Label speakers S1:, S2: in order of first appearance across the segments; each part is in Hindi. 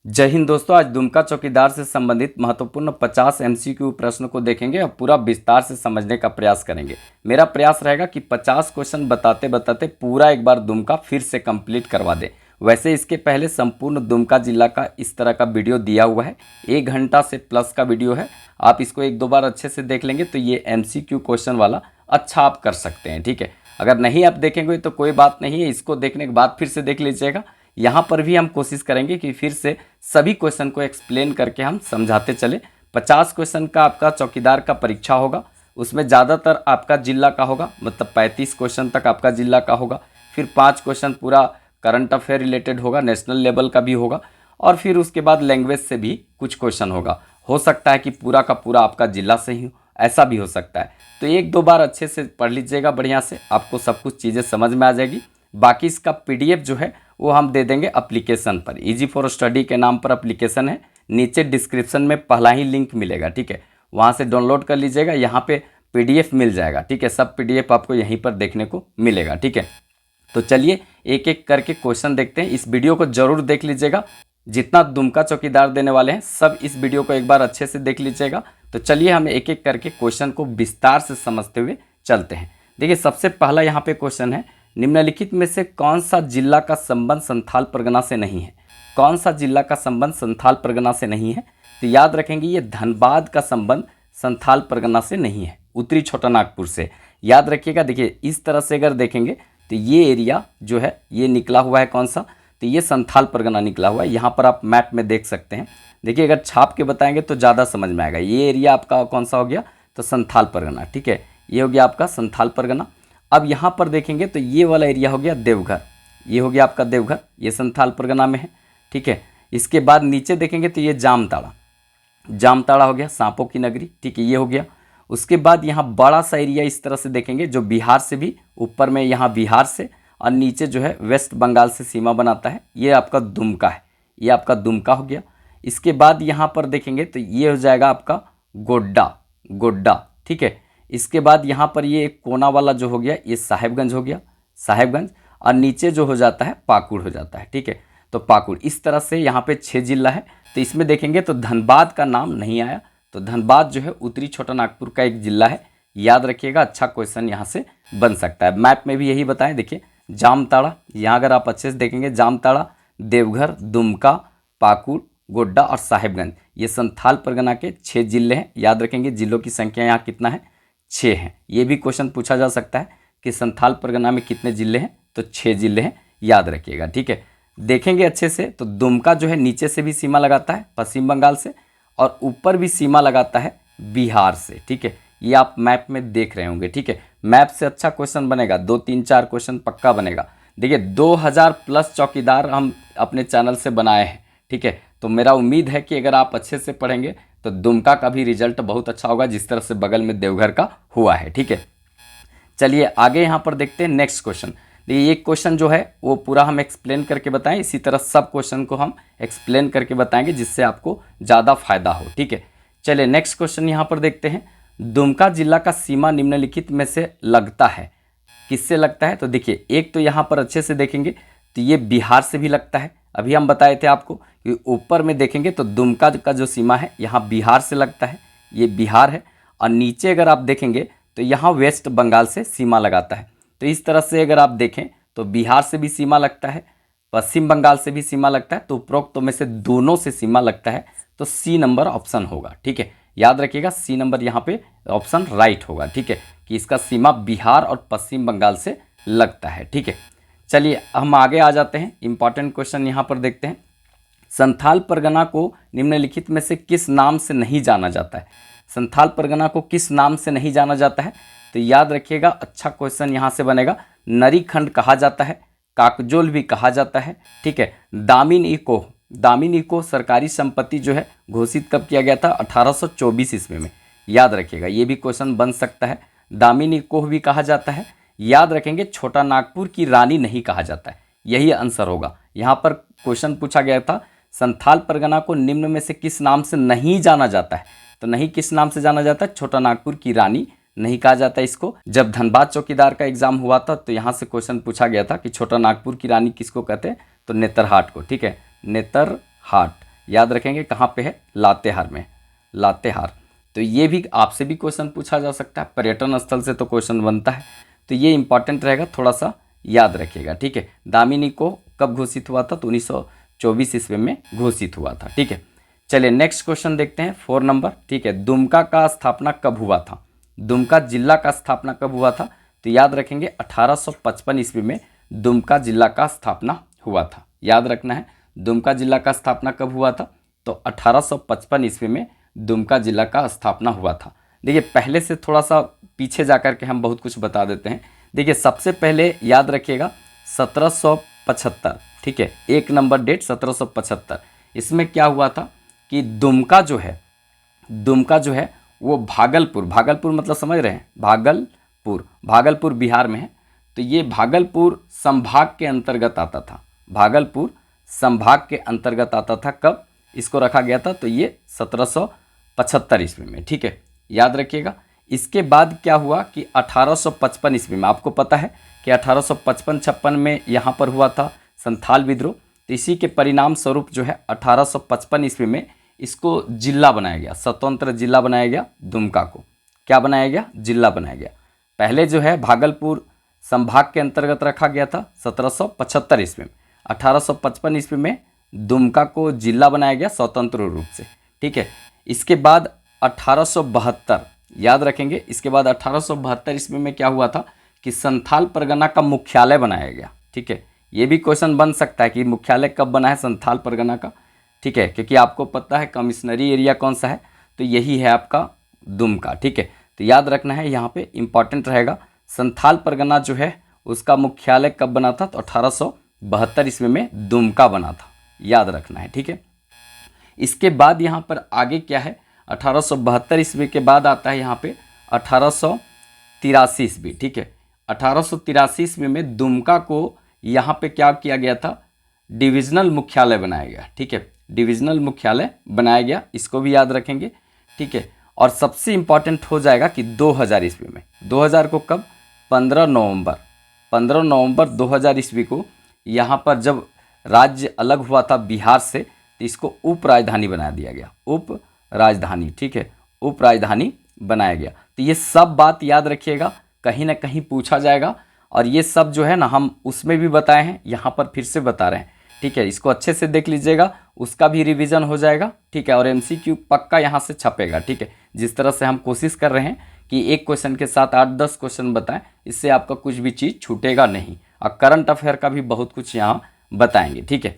S1: जय हिंद दोस्तों। आज दुमका चौकीदार से संबंधित महत्वपूर्ण 50 एमसीक्यू प्रश्न को देखेंगे और पूरा विस्तार से समझने का प्रयास करेंगे। मेरा प्रयास रहेगा कि 50 क्वेश्चन बताते बताते पूरा एक बार दुमका फिर से कंप्लीट करवा दें। वैसे इसके पहले संपूर्ण दुमका जिला का इस तरह का वीडियो दिया हुआ है, 1 घंटा से प्लस का वीडियो है। आप इसको 1-2 बार अच्छे से देख लेंगे तो ये एमसीक्यू क्वेश्चन वाला अच्छा आप कर सकते हैं। ठीक है, अगर नहीं आप देखेंगे तो कोई बात नहीं है, इसको देखने के बाद फिर से देख लीजिएगा। यहाँ पर भी हम कोशिश करेंगे कि फिर से सभी क्वेश्चन को एक्सप्लेन करके हम समझाते चले। 50 क्वेश्चन का आपका चौकीदार का परीक्षा होगा, उसमें ज़्यादातर आपका जिला का होगा, मतलब 35 क्वेश्चन तक आपका जिला का होगा। फिर 5 क्वेश्चन पूरा करंट अफेयर रिलेटेड होगा, नेशनल लेवल का भी होगा, और फिर उसके बाद लैंग्वेज से भी कुछ क्वेश्चन होगा। हो सकता है कि पूरा का पूरा आपका जिला से ही हो, ऐसा भी हो सकता है। तो 1-2 बार अच्छे से पढ़ लीजिएगा, बढ़िया से आपको सब कुछ चीज़ें समझ में आ जाएगी। बाकी इसका पीडीएफ जो है वो हम दे देंगे एप्लीकेशन पर। इजी फॉर स्टडी के नाम पर एप्लीकेशन है, नीचे डिस्क्रिप्शन में पहला ही लिंक मिलेगा। ठीक है, वहाँ से डाउनलोड कर लीजिएगा, यहाँ पे पीडीएफ मिल जाएगा। ठीक है, सब पीडीएफ आपको यहीं पर देखने को मिलेगा। ठीक है, तो चलिए एक एक करके क्वेश्चन देखते हैं। इस वीडियो को जरूर देख लीजिएगा, जितना दुमका चौकीदार देने वाले हैं सब इस वीडियो को एक बार अच्छे से देख लीजिएगा। तो चलिए हम एक एक करके क्वेश्चन को विस्तार से समझते हुए चलते हैं। देखिए, सबसे पहला यहाँ पे क्वेश्चन है, निम्नलिखित में से कौन सा जिला का संबंध संथाल परगना से नहीं है? कौन सा जिला का संबंध संथाल परगना से नहीं है? तो याद रखेंगे ये धनबाद का संबंध संथाल परगना से नहीं है, उत्तरी छोटा नागपुर से। याद रखिएगा, देखिए इस तरह से अगर देखेंगे तो ये एरिया जो है ये निकला हुआ है कौन सा, तो ये संथाल परगना निकला हुआ है। यहाँ पर आप मैप में देख सकते हैं। देखिए अगर छाप के बताएंगे तो ज़्यादा समझ में आएगा। ये एरिया आपका कौन सा हो गया, तो संथाल परगना। ठीक है, ये हो गया आपका संथाल परगना। अब यहाँ पर देखेंगे तो ये वाला एरिया हो गया देवघर, ये हो गया आपका देवघर, ये संथाल परगना में है। ठीक है, इसके बाद नीचे देखेंगे तो ये जामताड़ा, जामताड़ा हो गया, सांपों की नगरी। ठीक है, ये हो गया। उसके बाद यहाँ बड़ा सा एरिया इस तरह से देखेंगे जो बिहार से भी ऊपर में, यहाँ बिहार से और नीचे जो है वेस्ट बंगाल से सीमा बनाता है, ये आपका दुमका है, ये आपका दुमका हो गया। इसके बाद यहाँ पर देखेंगे तो ये हो जाएगा आपका गोड्डा, गोड्डा। ठीक है, इसके बाद यहाँ पर ये एक कोना वाला जो हो गया ये साहेबगंज हो गया, साहेबगंज, और नीचे जो हो जाता है पाकुड़ हो जाता है। ठीक है, तो पाकुड़। इस तरह से यहाँ पे 6 जिला है। तो इसमें देखेंगे तो धनबाद का नाम नहीं आया, तो धनबाद जो है उत्तरी छोटा नागपुर का एक जिला है। याद रखिएगा, अच्छा क्वेश्चन यहाँ से बन सकता है। मैप में भी यही बताएं, देखिए जामताड़ा, यहाँ अगर आप अच्छे से देखेंगे जामताड़ा, देवघर, दुमका, पाकुड़, गोड्डा और साहेबगंज, ये संथाल परगना के 6 जिले हैं। याद रखेंगे जिलों की संख्या यहाँ कितना है, 6 हैं। ये भी क्वेश्चन पूछा जा सकता है कि संथाल परगना में कितने जिले हैं, तो 6 जिले हैं, याद रखिएगा। ठीक है, देखेंगे अच्छे से तो दुमका जो है नीचे से भी सीमा लगाता है पश्चिम बंगाल से, और ऊपर भी सीमा लगाता है बिहार से। ठीक है, ये आप मैप में देख रहे होंगे। ठीक है, मैप से अच्छा क्वेश्चन बनेगा, 2-3-4 क्वेश्चन पक्का बनेगा। देखिए 2000 प्लस चौकीदार हम अपने चैनल से बनाए हैं। ठीक है, तो मेरा उम्मीद है कि अगर आप अच्छे से पढ़ेंगे तो दुमका का भी रिजल्ट बहुत अच्छा होगा, जिस तरह से बगल में देवघर का हुआ है। ठीक है, चलिए आगे यहाँ पर देखते हैं नेक्स्ट क्वेश्चन। देखिए एक क्वेश्चन जो है वो पूरा हम एक्सप्लेन करके बताएं, इसी तरह सब क्वेश्चन को हम एक्सप्लेन करके बताएंगे जिससे आपको ज़्यादा फायदा हो। ठीक है, चलिए नेक्स्ट क्वेश्चन यहाँ पर देखते हैं। दुमका जिला का सीमा निम्नलिखित में से लगता है, किससे लगता है? तो देखिए एक तो यहाँ पर अच्छे से देखेंगे तो ये बिहार से भी लगता है। अभी हम बताए थे आपको कि ऊपर में देखेंगे तो दुमका का जो सीमा है यहाँ बिहार से लगता है, ये बिहार है। और नीचे अगर आप देखेंगे तो यहाँ वेस्ट बंगाल से सीमा लगाता है। तो इस तरह से अगर आप देखें तो बिहार से भी सीमा लगता है, पश्चिम बंगाल से भी सीमा लगता है, तो उपरोक्त में से दोनों से सीमा लगता है, तो सी नंबर ऑप्शन होगा। ठीक है, याद रखिएगा सी नंबर यहाँ पे ऑप्शन राइट होगा। ठीक है, कि इसका सीमा बिहार और पश्चिम बंगाल से लगता है। ठीक है, चलिए हम आगे आ जाते हैं, इंपॉर्टेंट क्वेश्चन यहाँ पर देखते हैं। संथाल परगना को निम्नलिखित में से किस नाम से नहीं जाना जाता है? संथाल परगना को किस नाम से नहीं जाना जाता है? तो याद रखिएगा, अच्छा क्वेश्चन यहाँ से बनेगा। नरीखंड कहा जाता है, काकजोल भी कहा जाता है। ठीक है, दामिन इको, दामिन इको सरकारी संपत्ति जो है घोषित कब किया गया था? 1824 ईस्वी में। याद रखिएगा, ये भी क्वेश्चन बन सकता है। दामिन इको भी कहा जाता है। याद रखेंगे छोटा नागपुर की रानी नहीं कहा जाता है, यही आंसर होगा। यहाँ पर क्वेश्चन पूछा गया था संथाल परगना को निम्न में से किस नाम से नहीं जाना जाता है, तो नहीं किस नाम से जाना जाता है? छोटा नागपुर की रानी नहीं कहा जाता इसको। जब धनबाद चौकीदार का एग्जाम हुआ था तो यहाँ से क्वेश्चन पूछा गया था कि छोटा नागपुर की रानी किसको कहते हैं, तो नेतरहाट को। ठीक है, नेतरहाट, याद रखेंगे कहाँ पे है, लातेहार में, लातेहार। तो ये भी आपसे भी क्वेश्चन पूछा जा सकता है, पर्यटन स्थल से तो क्वेश्चन बनता है, तो ये इंपॉर्टेंट रहेगा, थोड़ा सा याद रखिएगा, ठीक है। दामिनी को कब घोषित हुआ था, तो 1924 ईस्वी में घोषित हुआ था, ठीक है। चलिए नेक्स्ट क्वेश्चन देखते हैं 4 नंबर, ठीक है। दुमका का स्थापना कब हुआ था, दुमका जिला का स्थापना कब हुआ था, तो याद रखेंगे 1855 ईस्वी में दुमका जिला का स्थापना हुआ था। याद रखना है दुमका जिला का स्थापना कब हुआ था, तो 1855 ईस्वी में दुमका जिला का स्थापना हुआ था। देखिए पहले से थोड़ा सा पीछे जा कर के हम बहुत कुछ बता देते हैं। देखिए सबसे पहले याद रखिएगा 1775, ठीक है, 1 नंबर डेट 1775। इसमें क्या हुआ था कि दुमका जो है, दुमका जो है वो भागलपुर, भागलपुर मतलब समझ रहे हैं, भागलपुर, भागलपुर बिहार में है, तो ये भागलपुर संभाग के अंतर्गत आता था, भागलपुर संभाग के अंतर्गत आता था। कब इसको रखा गया था, तो ये 1775 ईस्वी में, ठीक है, याद रखिएगा। इसके बाद क्या हुआ कि 1855 ईस्वी में, आपको पता है कि 1855-56 में यहाँ पर हुआ था संथाल विद्रोह, तो इसी के परिणाम स्वरूप जो है 1855 ईस्वी में इसको जिला बनाया गया, स्वतंत्र जिला बनाया गया, दुमका को क्या बनाया गया, जिला बनाया गया। पहले जो है भागलपुर संभाग के अंतर्गत रखा गया था 1775 ईस्वी में, 1855 ईस्वी में दुमका को जिला बनाया गया स्वतंत्र रूप से, ठीक है। इसके बाद 1872, याद रखेंगे, इसके बाद 1872 ईस्वी में क्या हुआ था कि संथाल परगना का मुख्यालय बनाया गया, ठीक है। ये भी क्वेश्चन बन सकता है कि मुख्यालय कब बना है संथाल परगना का, ठीक है, क्योंकि आपको पता है कमिश्नरी एरिया कौन सा है, तो यही है आपका दुमका, ठीक है। तो याद रखना है यहाँ पे इंपॉर्टेंट रहेगा, संथाल परगना जो है उसका मुख्यालय कब बना था, तो 1872 ईस्वी में दुमका बना था, याद रखना है, ठीक है। इसके बाद यहाँ पर आगे क्या है, 1872 ईस्वी के बाद आता है यहाँ पे 1883 ईस्वी, ठीक है। 1883 ईस्वी में दुमका को यहाँ पे क्या किया गया था, डिविजनल मुख्यालय बनाया गया, ठीक है, डिविजनल मुख्यालय बनाया गया, इसको भी याद रखेंगे, ठीक है। और सबसे इंपॉर्टेंट हो जाएगा कि 2000 ईस्वी में, 2000 को कब, 15 नवंबर 2000 ईस्वी को यहाँ पर जब राज्य अलग हुआ था बिहार से, तो इसको उप राजधानी बना दिया गया, उप राजधानी, ठीक है, उप राजधानी बनाया गया। तो ये सब बात याद रखिएगा, कहीं ना कहीं पूछा जाएगा, और ये सब जो है ना हम उसमें भी बताए हैं, यहाँ पर फिर से बता रहे हैं, ठीक है। इसको अच्छे से देख लीजिएगा, उसका भी रिवीजन हो जाएगा, ठीक है, और MCQ पक्का यहाँ से छपेगा, ठीक है। जिस तरह से हम कोशिश कर रहे हैं कि एक क्वेश्चन के साथ 8-10 क्वेश्चन बताएं, इससे आपका कुछ भी चीज़ छूटेगा नहीं, और करंट अफेयर का भी बहुत कुछ यहाँ बताएंगे, ठीक है।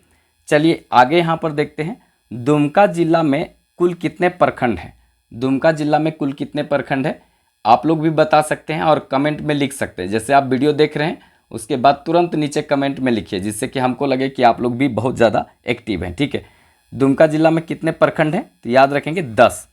S1: चलिए आगे यहाँ पर देखते हैं, दुमका जिला में कुल कितने प्रखंड हैं, दुमका जिला में कुल कितने प्रखंड है, आप लोग भी बता सकते हैं और कमेंट में लिख सकते हैं। जैसे आप वीडियो देख रहे हैं उसके बाद तुरंत नीचे कमेंट में लिखिए, जिससे कि हमको लगे कि आप लोग भी बहुत ज़्यादा एक्टिव हैं, ठीक है। दुमका जिला में कितने प्रखंड हैं, तो याद रखेंगे 10,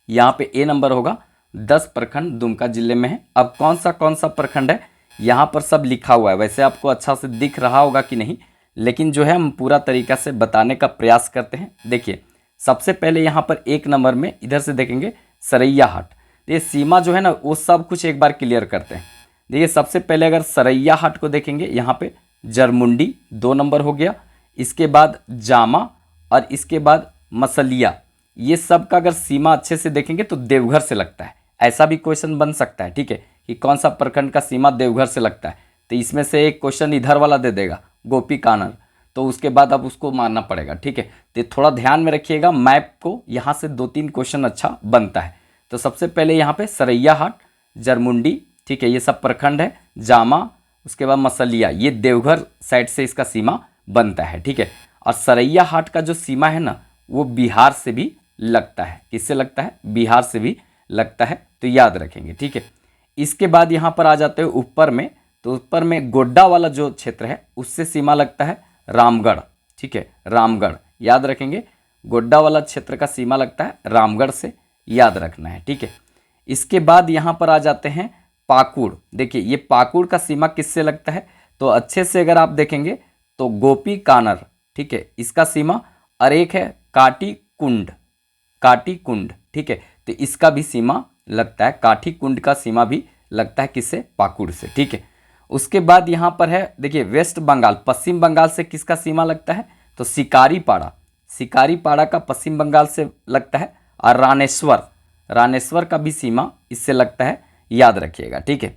S1: यहाँ पे A नंबर होगा, 10 प्रखंड दुमका जिले में है। अब कौन सा प्रखंड है, यहाँ पर सब लिखा हुआ है, वैसे आपको अच्छा से दिख रहा होगा कि नहीं, लेकिन जो है हम पूरा तरीका से बताने का प्रयास करते हैं। देखिए सबसे पहले यहाँ पर 1 नंबर में इधर से देखेंगे सरैयाहाट, ये सीमा जो है ना वो सब कुछ एक बार क्लियर करते हैं। देखिए सबसे पहले अगर सरैयाहाट को देखेंगे, यहाँ पे जरमुंडी 2 नंबर हो गया, इसके बाद जामा और इसके बाद मसलिया, ये सब का अगर सीमा अच्छे से देखेंगे तो देवघर से लगता है, ऐसा भी क्वेश्चन बन सकता है, ठीक है, कि कौन सा प्रखंड का सीमा देवघर से लगता है, तो इसमें से एक क्वेश्चन इधर वाला दे देगा गोपी कानन, तो उसके बाद अब उसको मानना पड़ेगा, ठीक है। तो थोड़ा ध्यान में रखिएगा, मैप को यहाँ से 2-3 क्वेश्चन अच्छा बनता है। तो सबसे पहले यहाँ पे सरैयाहाट, जरमुंडी, ठीक है, ये सब प्रखंड है, जामा, उसके बाद मसलिया, ये देवघर साइड से इसका सीमा बनता है, ठीक है। और सरैयाहाट का जो सीमा है ना वो बिहार से भी लगता है, किससे लगता है, बिहार से भी लगता है, तो याद रखेंगे, ठीक है। इसके बाद यहाँ पर आ जाते हैं ऊपर में, तो ऊपर में गोड्डा वाला जो क्षेत्र है उससे सीमा लगता है रामगढ़, ठीक है, रामगढ़, याद रखेंगे, गोड्डा वाला क्षेत्र का सीमा लगता है रामगढ़ से, याद रखना है, ठीक है। इसके बाद यहाँ पर आ जाते हैं पाकुड़, देखिए ये पाकुड़ का सीमा किससे लगता है, तो अच्छे से अगर आप देखेंगे तो गोपी कानर, ठीक है, इसका सीमा, और एक है काटी कुंड, काटी कुंड, ठीक है, तो इसका भी सीमा लगता है, काठी कुंड का सीमा भी लगता है किससे, पाकुड़ से, ठीक है। उसके बाद यहाँ पर है देखिए वेस्ट बंगाल, पश्चिम बंगाल से किसका सीमा लगता है, तो शिकारी पाड़ा, शिकारीपाड़ा का पश्चिम बंगाल से लगता है, और रामेश्वर का भी सीमा इससे लगता है, याद रखिएगा, ठीक है।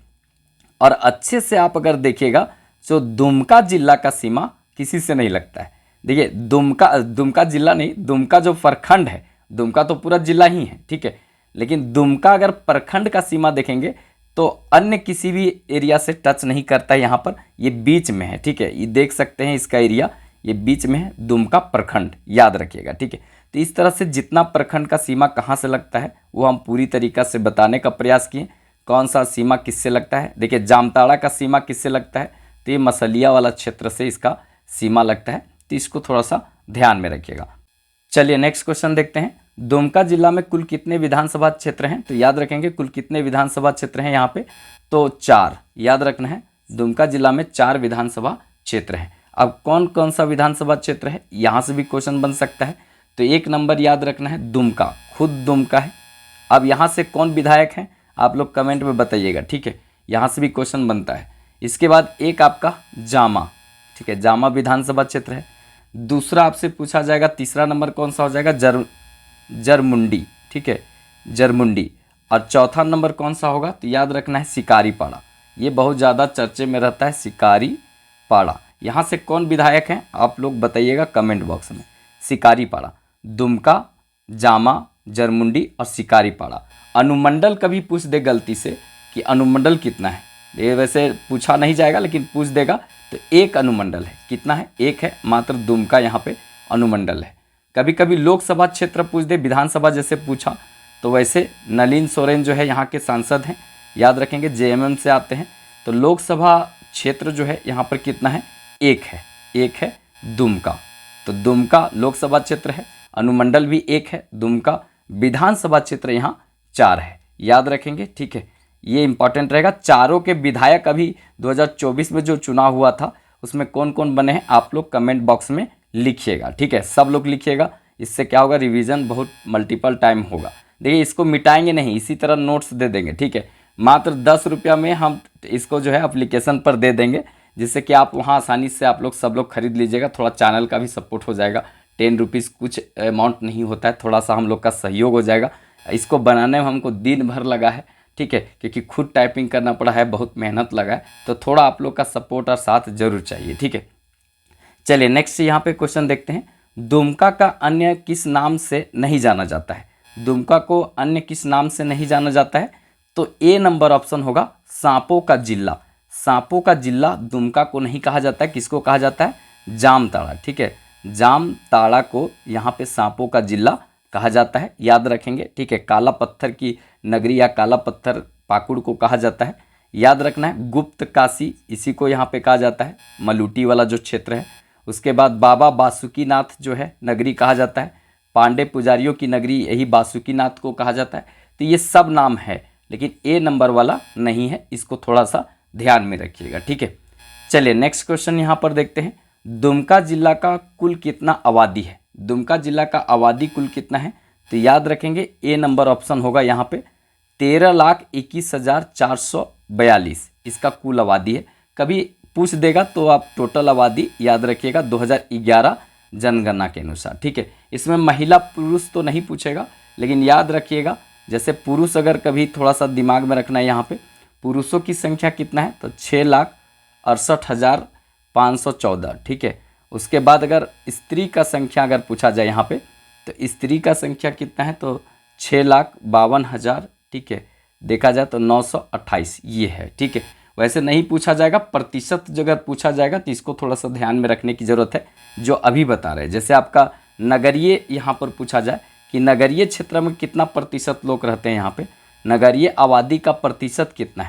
S1: और अच्छे से आप अगर देखिएगा तो दुमका जिला का सीमा किसी से नहीं लगता है। देखिए दुमका जिला नहीं, दुमका जो प्रखंड है, दुमका तो पूरा जिला ही है, ठीक है, लेकिन दुमका अगर प्रखंड का सीमा देखेंगे तो अन्य किसी भी एरिया से टच नहीं करता है। यहाँ पर ये बीच में है, ठीक है, ये देख सकते हैं इसका एरिया, ये बीच में है, दुमका प्रखंड, याद रखिएगा, ठीक है। तो इस तरह से जितना प्रखंड का सीमा कहाँ से लगता है वो हम पूरी तरीक़ा से बताने का प्रयास किए। कौन सा सीमा किससे लगता है, देखिए जामताड़ा का सीमा किससे लगता है, तो ये मसलिया वाला क्षेत्र से इसका सीमा लगता है, तो इसको थोड़ा सा ध्यान में रखिएगा। चलिए नेक्स्ट क्वेश्चन देखते हैं। दुमका जिला में कुल कितने विधानसभा क्षेत्र हैं, तो याद रखेंगे कुल कितने विधानसभा क्षेत्र हैं यहाँ पे, तो 4, याद रखना है। दुमका जिला में 4 विधानसभा क्षेत्र हैं। अब कौन कौन सा विधानसभा क्षेत्र है, यहाँ से भी क्वेश्चन बन सकता है। तो 1 नंबर याद रखना है दुमका, खुद दुमका है। अब यहाँ से कौन विधायक हैं आप लोग कमेंट में बताइएगा, ठीक है, यहाँ से भी क्वेश्चन बनता है। इसके बाद एक आपका जामा, ठीक है, जामा विधानसभा क्षेत्र है। दूसरा आपसे पूछा जाएगा, तीसरा नंबर कौन सा हो जाएगा, जरमुंडी, ठीक है, जरमुंडी। और चौथा नंबर कौन सा होगा, तो याद रखना है शिकारीपाड़ा, ये बहुत ज़्यादा चर्चे में रहता है, शिकारीपाड़ा। यहाँ से कौन विधायक हैं आप लोग बताइएगा कमेंट बॉक्स में। शिकारीपाड़ा, दुमका, जामा, जरमुंडी और शिकारीपाड़ा। अनुमंडल कभी पूछ दे गलती से कि अनुमंडल कितना है, ये वैसे पूछा नहीं जाएगा लेकिन पूछ देगा, तो 1 अनुमंडल है, कितना है, 1 है, मात्र दुमका यहाँ पे अनुमंडल है। कभी कभी लोकसभा क्षेत्र पूछ दे, विधानसभा जैसे पूछा, तो वैसे नलिन सोरेन जो है यहाँ के सांसद हैं, याद रखेंगे, जेएमएम से आते हैं। तो लोकसभा क्षेत्र जो है यहाँ पर कितना है, 1 है, 1 है दुमका। तो दुमका लोकसभा क्षेत्र है, अनुमंडल भी 1 है दुमका, विधानसभा क्षेत्र यहाँ 4 है, याद रखेंगे, ठीक है, ये इंपॉर्टेंट रहेगा। चारों के विधायक अभी 2024 में जो चुनाव हुआ था उसमें कौन कौन बने हैं आप लोग कमेंट बॉक्स में लिखिएगा, ठीक है, सब लोग लिखिएगा, इससे क्या होगा, रिवीजन बहुत मल्टीपल टाइम होगा। देखिए इसको मिटाएंगे नहीं, इसी तरह नोट्स दे देंगे, ठीक है, मात्र 10 रुपया में हम इसको जो है एप्लीकेशन पर दे देंगे, जिससे कि आप वहाँ आसानी से आप लोग सब लोग खरीद लीजिएगा। थोड़ा चैनल का भी सपोर्ट हो जाएगा, 10 रुपीज़ कुछ अमाउंट नहीं होता है, थोड़ा सा हम लोग का सहयोग हो जाएगा। इसको बनाने में हमको दिन भर लगा है, ठीक है, क्योंकि खुद टाइपिंग करना पड़ा है, बहुत मेहनत लगा है, तो थोड़ा आप लोग का सपोर्ट और साथ जरूर चाहिए, ठीक है। चलिए नेक्स्ट यहाँ पे क्वेश्चन देखते हैं। दुमका का अन्य किस नाम से नहीं जाना जाता है, दुमका को अन्य किस नाम से नहीं जाना जाता है, तो ए नंबर ऑप्शन होगा सांपों का जिला। सांपों का जिला दुमका को नहीं कहा जाता है, किसको कहा जाता है, जामताड़ा, ठीक है, जामताड़ा को यहाँ पे सांपों का जिला कहा जाता है, याद रखेंगे, ठीक है। काला पत्थर की नगरी या काला पत्थर पाकुड़ को कहा जाता है, याद रखना है। गुप्त काशी इसी को यहाँ पे कहा जाता है, मलूटी वाला जो क्षेत्र है। उसके बाद बाबा बासुकीनाथ जो है नगरी कहा जाता है, पांडे पुजारियों की नगरी यही बासुकीनाथ को कहा जाता है। तो ये सब नाम है, लेकिन ए नंबर वाला नहीं है, इसको थोड़ा सा ध्यान में रखिएगा, ठीक है। चलिए नेक्स्ट क्वेश्चन यहाँ पर देखते हैं। दुमका जिला का कुल कितना आबादी है, दुमका जिला का आबादी कुल कितना है, तो याद रखेंगे ए नंबर ऑप्शन होगा यहाँ पे 13,21,442 इसका कुल आबादी है। कभी पूछ देगा तो आप टोटल आबादी याद रखिएगा 2011 जनगणना के अनुसार, ठीक है। इसमें महिला पुरुष तो नहीं पूछेगा, लेकिन याद रखिएगा जैसे पुरुष अगर कभी थोड़ा सा दिमाग में रखना है, यहाँ पे पुरुषों की संख्या कितना है, तो 6,68,514, ठीक है। उसके बाद अगर स्त्री का संख्या अगर पूछा जाए यहाँ पे, तो स्त्री का संख्या कितना है, तो 6,52,000, ठीक है। देखा जाए तो 928 ये है, ठीक है। वैसे नहीं पूछा जाएगा, प्रतिशत जो अगर पूछा जाएगा तो इसको थोड़ा सा ध्यान में रखने की ज़रूरत है, जो अभी बता रहे हैं। जैसे आपका नगरीय यहाँ पर पूछा जाए कि नगरीय क्षेत्र में कितना प्रतिशत लोग रहते हैं, यहाँ पे नगरीय आबादी का प्रतिशत कितना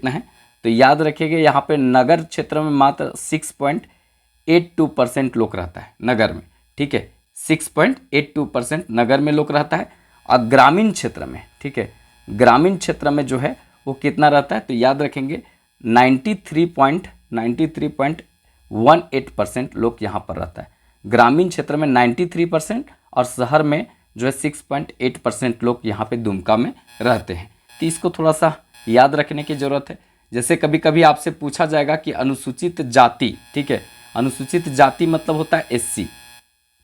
S1: है, तो याद रखिएगा यहाँ पे नगर क्षेत्र में मात्र 6.82% लोग रहता है नगर में, ठीक है, 6.82% नगर में लोग रहता है। और ग्रामीण क्षेत्र में, ठीक है, ग्रामीण क्षेत्र में जो है वो कितना रहता है, तो याद रखेंगे 93.18% लोग यहाँ पर रहता है। ग्रामीण क्षेत्र में 93% और शहर में जो है 6.8% लोग यहाँ पे दुमका में रहते हैं। तो इसको थोड़ा सा याद रखने की ज़रूरत है। जैसे कभी कभी आपसे पूछा जाएगा कि अनुसूचित जाति, ठीक है, अनुसूचित जाति मतलब होता है SC,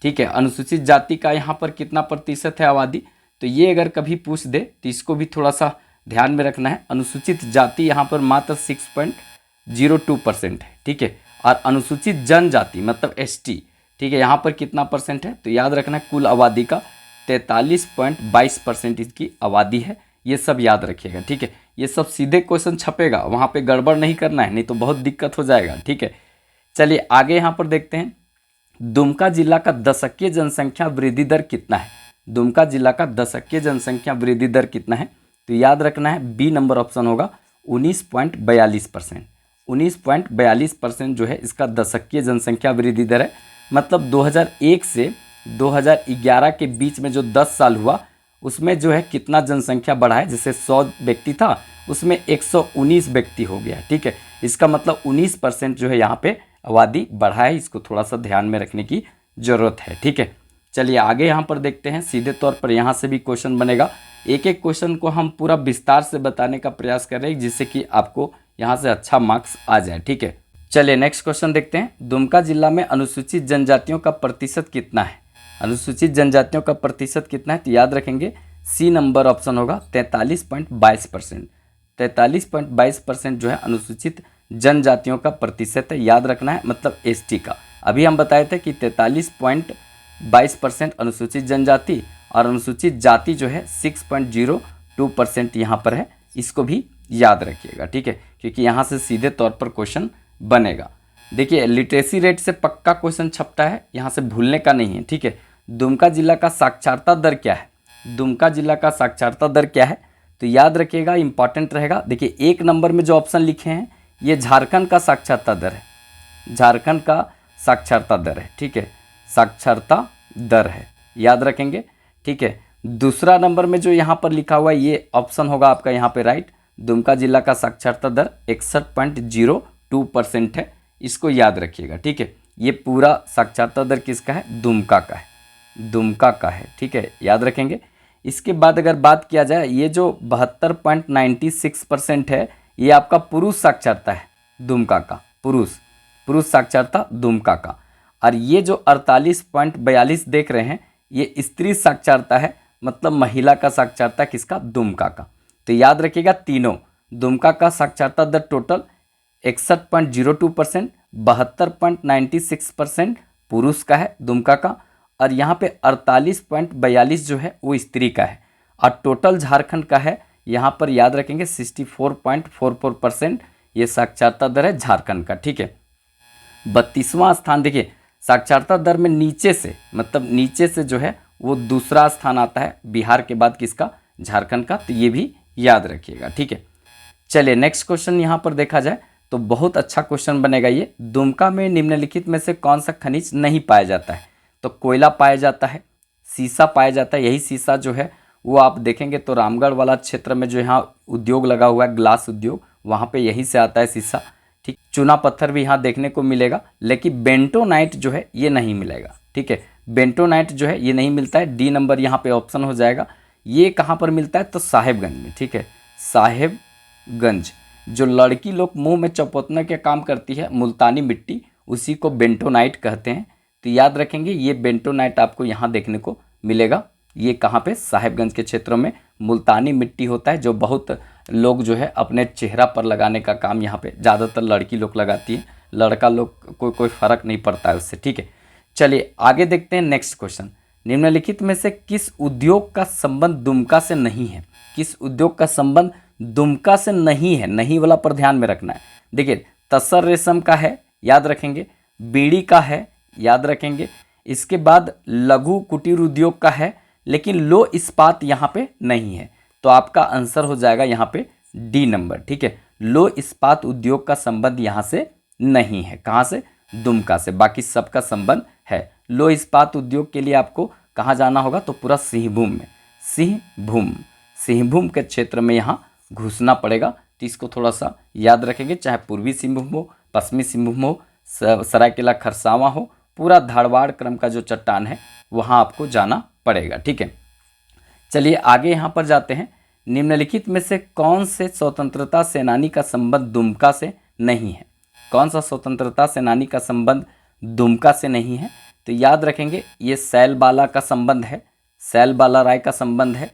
S1: ठीक है। अनुसूचित जाति का यहाँ पर कितना प्रतिशत है आबादी, तो ये अगर कभी पूछ दे तो इसको भी थोड़ा सा ध्यान में रखना है। अनुसूचित जाति यहाँ पर मात्र 6.02% है, ठीक है। और अनुसूचित जनजाति मतलब ST, ठीक है, यहाँ पर कितना परसेंट है, तो याद रखना है कुल आबादी का 43.22% इसकी आबादी है। ये सब याद रखिएगा, ठीक है। ये सब सीधे क्वेश्चन छपेगा, वहाँ पे गड़बड़ नहीं करना है, नहीं तो बहुत दिक्कत हो जाएगा, ठीक है। चलिए आगे यहाँ पर देखते हैं, दुमका जिला का दशकीय जनसंख्या वृद्धि दर कितना है। दुमका जिला का दशकीय जनसंख्या वृद्धि दर कितना है, तो याद रखना है बी नंबर ऑप्शन होगा 19.42%। 19.42% जो है इसका दशकीय जनसंख्या वृद्धि दर है। मतलब 2001 से 2011 के बीच में जो 10 साल हुआ उसमें जो है कितना जनसंख्या बढ़ा है। जैसे 100 व्यक्ति था उसमें 119 व्यक्ति हो गया, ठीक है। इसका मतलब 19% जो है यहाँ पे आबादी बढ़ा है। इसको थोड़ा सा ध्यान में रखने की ज़रूरत है, ठीक है। चलिए आगे यहाँ पर देखते हैं, सीधे तौर पर यहाँ से भी क्वेश्चन बनेगा। एक एक क्वेश्चन को हम पूरा विस्तार से बताने का प्रयास कर रहे हैं जिससे कि आपको यहाँ से अच्छा मार्क्स आ जाए, ठीक है। चलिए नेक्स्ट क्वेश्चन देखते हैं, दुमका जिला में अनुसूचित जनजातियों का प्रतिशत कितना है। अनुसूचित जनजातियों का प्रतिशत कितना है, तो याद रखेंगे सी नंबर ऑप्शन होगा 43.22%। 43.22% जो है अनुसूचित जनजातियों का प्रतिशत है, याद रखना है, मतलब ST का। अभी हम बताए थे कि 43.22% अनुसूचित जनजाति और अनुसूचित जाति जो है 6.02% यहाँ पर है। इसको भी याद रखिएगा, ठीक है, क्योंकि यहाँ से सीधे तौर पर क्वेश्चन बनेगा। देखिए लिटरेसी रेट से पक्का क्वेश्चन छपता है, यहाँ से भूलने का नहीं है, ठीक है। दुमका जिला का साक्षरता दर क्या है, दुमका जिला का साक्षरता दर क्या है, तो याद रखिएगा, इंपॉर्टेंट रहेगा। देखिए 1 नंबर में जो ऑप्शन लिखे हैं ये झारखंड का साक्षरता दर है, झारखंड का साक्षरता दर है, ठीक है, साक्षरता दर है, याद रखेंगे, ठीक है। दूसरा नंबर में जो यहाँ पर लिखा हुआ है ये ऑप्शन होगा आपका यहाँ पे राइट। दुमका जिला का साक्षरता दर 61.02% है, इसको याद रखिएगा, ठीक है। ये पूरा साक्षरता दर किसका है, दुमका का है, दुमका का है, ठीक है, याद रखेंगे। इसके बाद अगर बात किया जाए, ये जो 72.96% है ये आपका पुरुष साक्षरता है दुमका का, पुरुष साक्षरता दुमका का। और ये जो 48.42 देख रहे हैं ये स्त्री साक्षरता है, मतलब महिला का साक्षरता किसका, दुमका का। तो याद रखिएगा तीनों, दुमका का साक्षरता दर टोटल 61.02%, 72.96% पुरुष का है दुमका का, और यहाँ पे 48.42 जो है वो स्त्री का है। और टोटल झारखंड का है यहाँ पर, याद रखेंगे 64.44% ये साक्षरता दर है झारखंड का, ठीक है। 32वां स्थान देखिए साक्षरता दर में नीचे से, मतलब नीचे से जो है वो दूसरा स्थान आता है बिहार के बाद किसका, झारखंड का। तो ये भी याद रखिएगा, ठीक है। चलिए नेक्स्ट क्वेश्चन यहाँ पर देखा जाए तो बहुत अच्छा क्वेश्चन बनेगा ये। दुमका में निम्नलिखित में से कौन सा खनिज नहीं पाया जाता है, तो कोयला पाया जाता है, सीसा पाया जाता है। यही सीसा जो है वो आप देखेंगे तो रामगढ़ वाला क्षेत्र में जो यहाँ उद्योग लगा हुआ है, ग्लास उद्योग, वहाँ पे यहीं से आता है सीसा, ठीक। चूना पत्थर भी यहाँ देखने को मिलेगा, लेकिन बेंटोनाइट जो है ये नहीं मिलेगा, ठीक है। बेंटोनाइट जो है ये नहीं मिलता है, डी नंबर यहाँ पे ऑप्शन हो जाएगा। ये कहाँ पर मिलता है, तो साहेबगंज में, ठीक है, साहेबगंज। जो लड़की लोग मुंह में चपोतने के काम करती है, मुल्तानी मिट्टी, उसी को बेंटोनाइट कहते हैं। तो याद रखेंगे ये बेंटोनाइट आपको यहाँ देखने को मिलेगा। ये कहाँ पे, साहेबगंज के क्षेत्रों में मुल्तानी मिट्टी होता है, जो बहुत लोग जो है अपने चेहरा पर लगाने का काम यहाँ पे ज़्यादातर लड़की लोग लगाती है, लड़का लोग कोई फ़र्क नहीं पड़ता है उससे, ठीक है। चलिए आगे देखते हैं नेक्स्ट क्वेश्चन, निम्नलिखित में से किस उद्योग का संबंध दुमका से नहीं है, किस उद्योग का संबंध दुमका से नहीं है, नहीं वाला पर ध्यान में रखना है। देखिए तसर रेशम का है, याद रखेंगे, बीड़ी का है, याद रखेंगे, इसके बाद लघु कुटीर उद्योग का है, लेकिन लो इस्पात यहाँ पे नहीं है। तो आपका आंसर हो जाएगा यहाँ पे डी नंबर, ठीक है। लो इस्पात उद्योग का संबंध यहाँ से नहीं है, कहाँ से, दुमका से। बाकी सबका संबंध है। लो इस्पात उद्योग के लिए आपको कहाँ जाना होगा, तो पूरा सिंहभूम में, सिंहभूम के क्षेत्र में यहाँ घुसना पड़ेगा। तो इसको थोड़ा सा याद रखेंगे, चाहे पूर्वी सिंहभूम हो, पश्चिमी सिंहभूम हो, सरायकेला खरसावां हो, पूरा धारवाड़ क्रम का जो चट्टान है वहाँ आपको जाना पड़ेगा, ठीक है। चलिए आगे यहाँ पर जाते हैं, निम्नलिखित में से कौन से स्वतंत्रता सेनानी का संबंध दुमका से नहीं है, कौन सा स्वतंत्रता सेनानी का संबंध दुमका से नहीं है, तो याद रखेंगे ये सैलबाला का संबंध है, सैलबाला राय का संबंध है,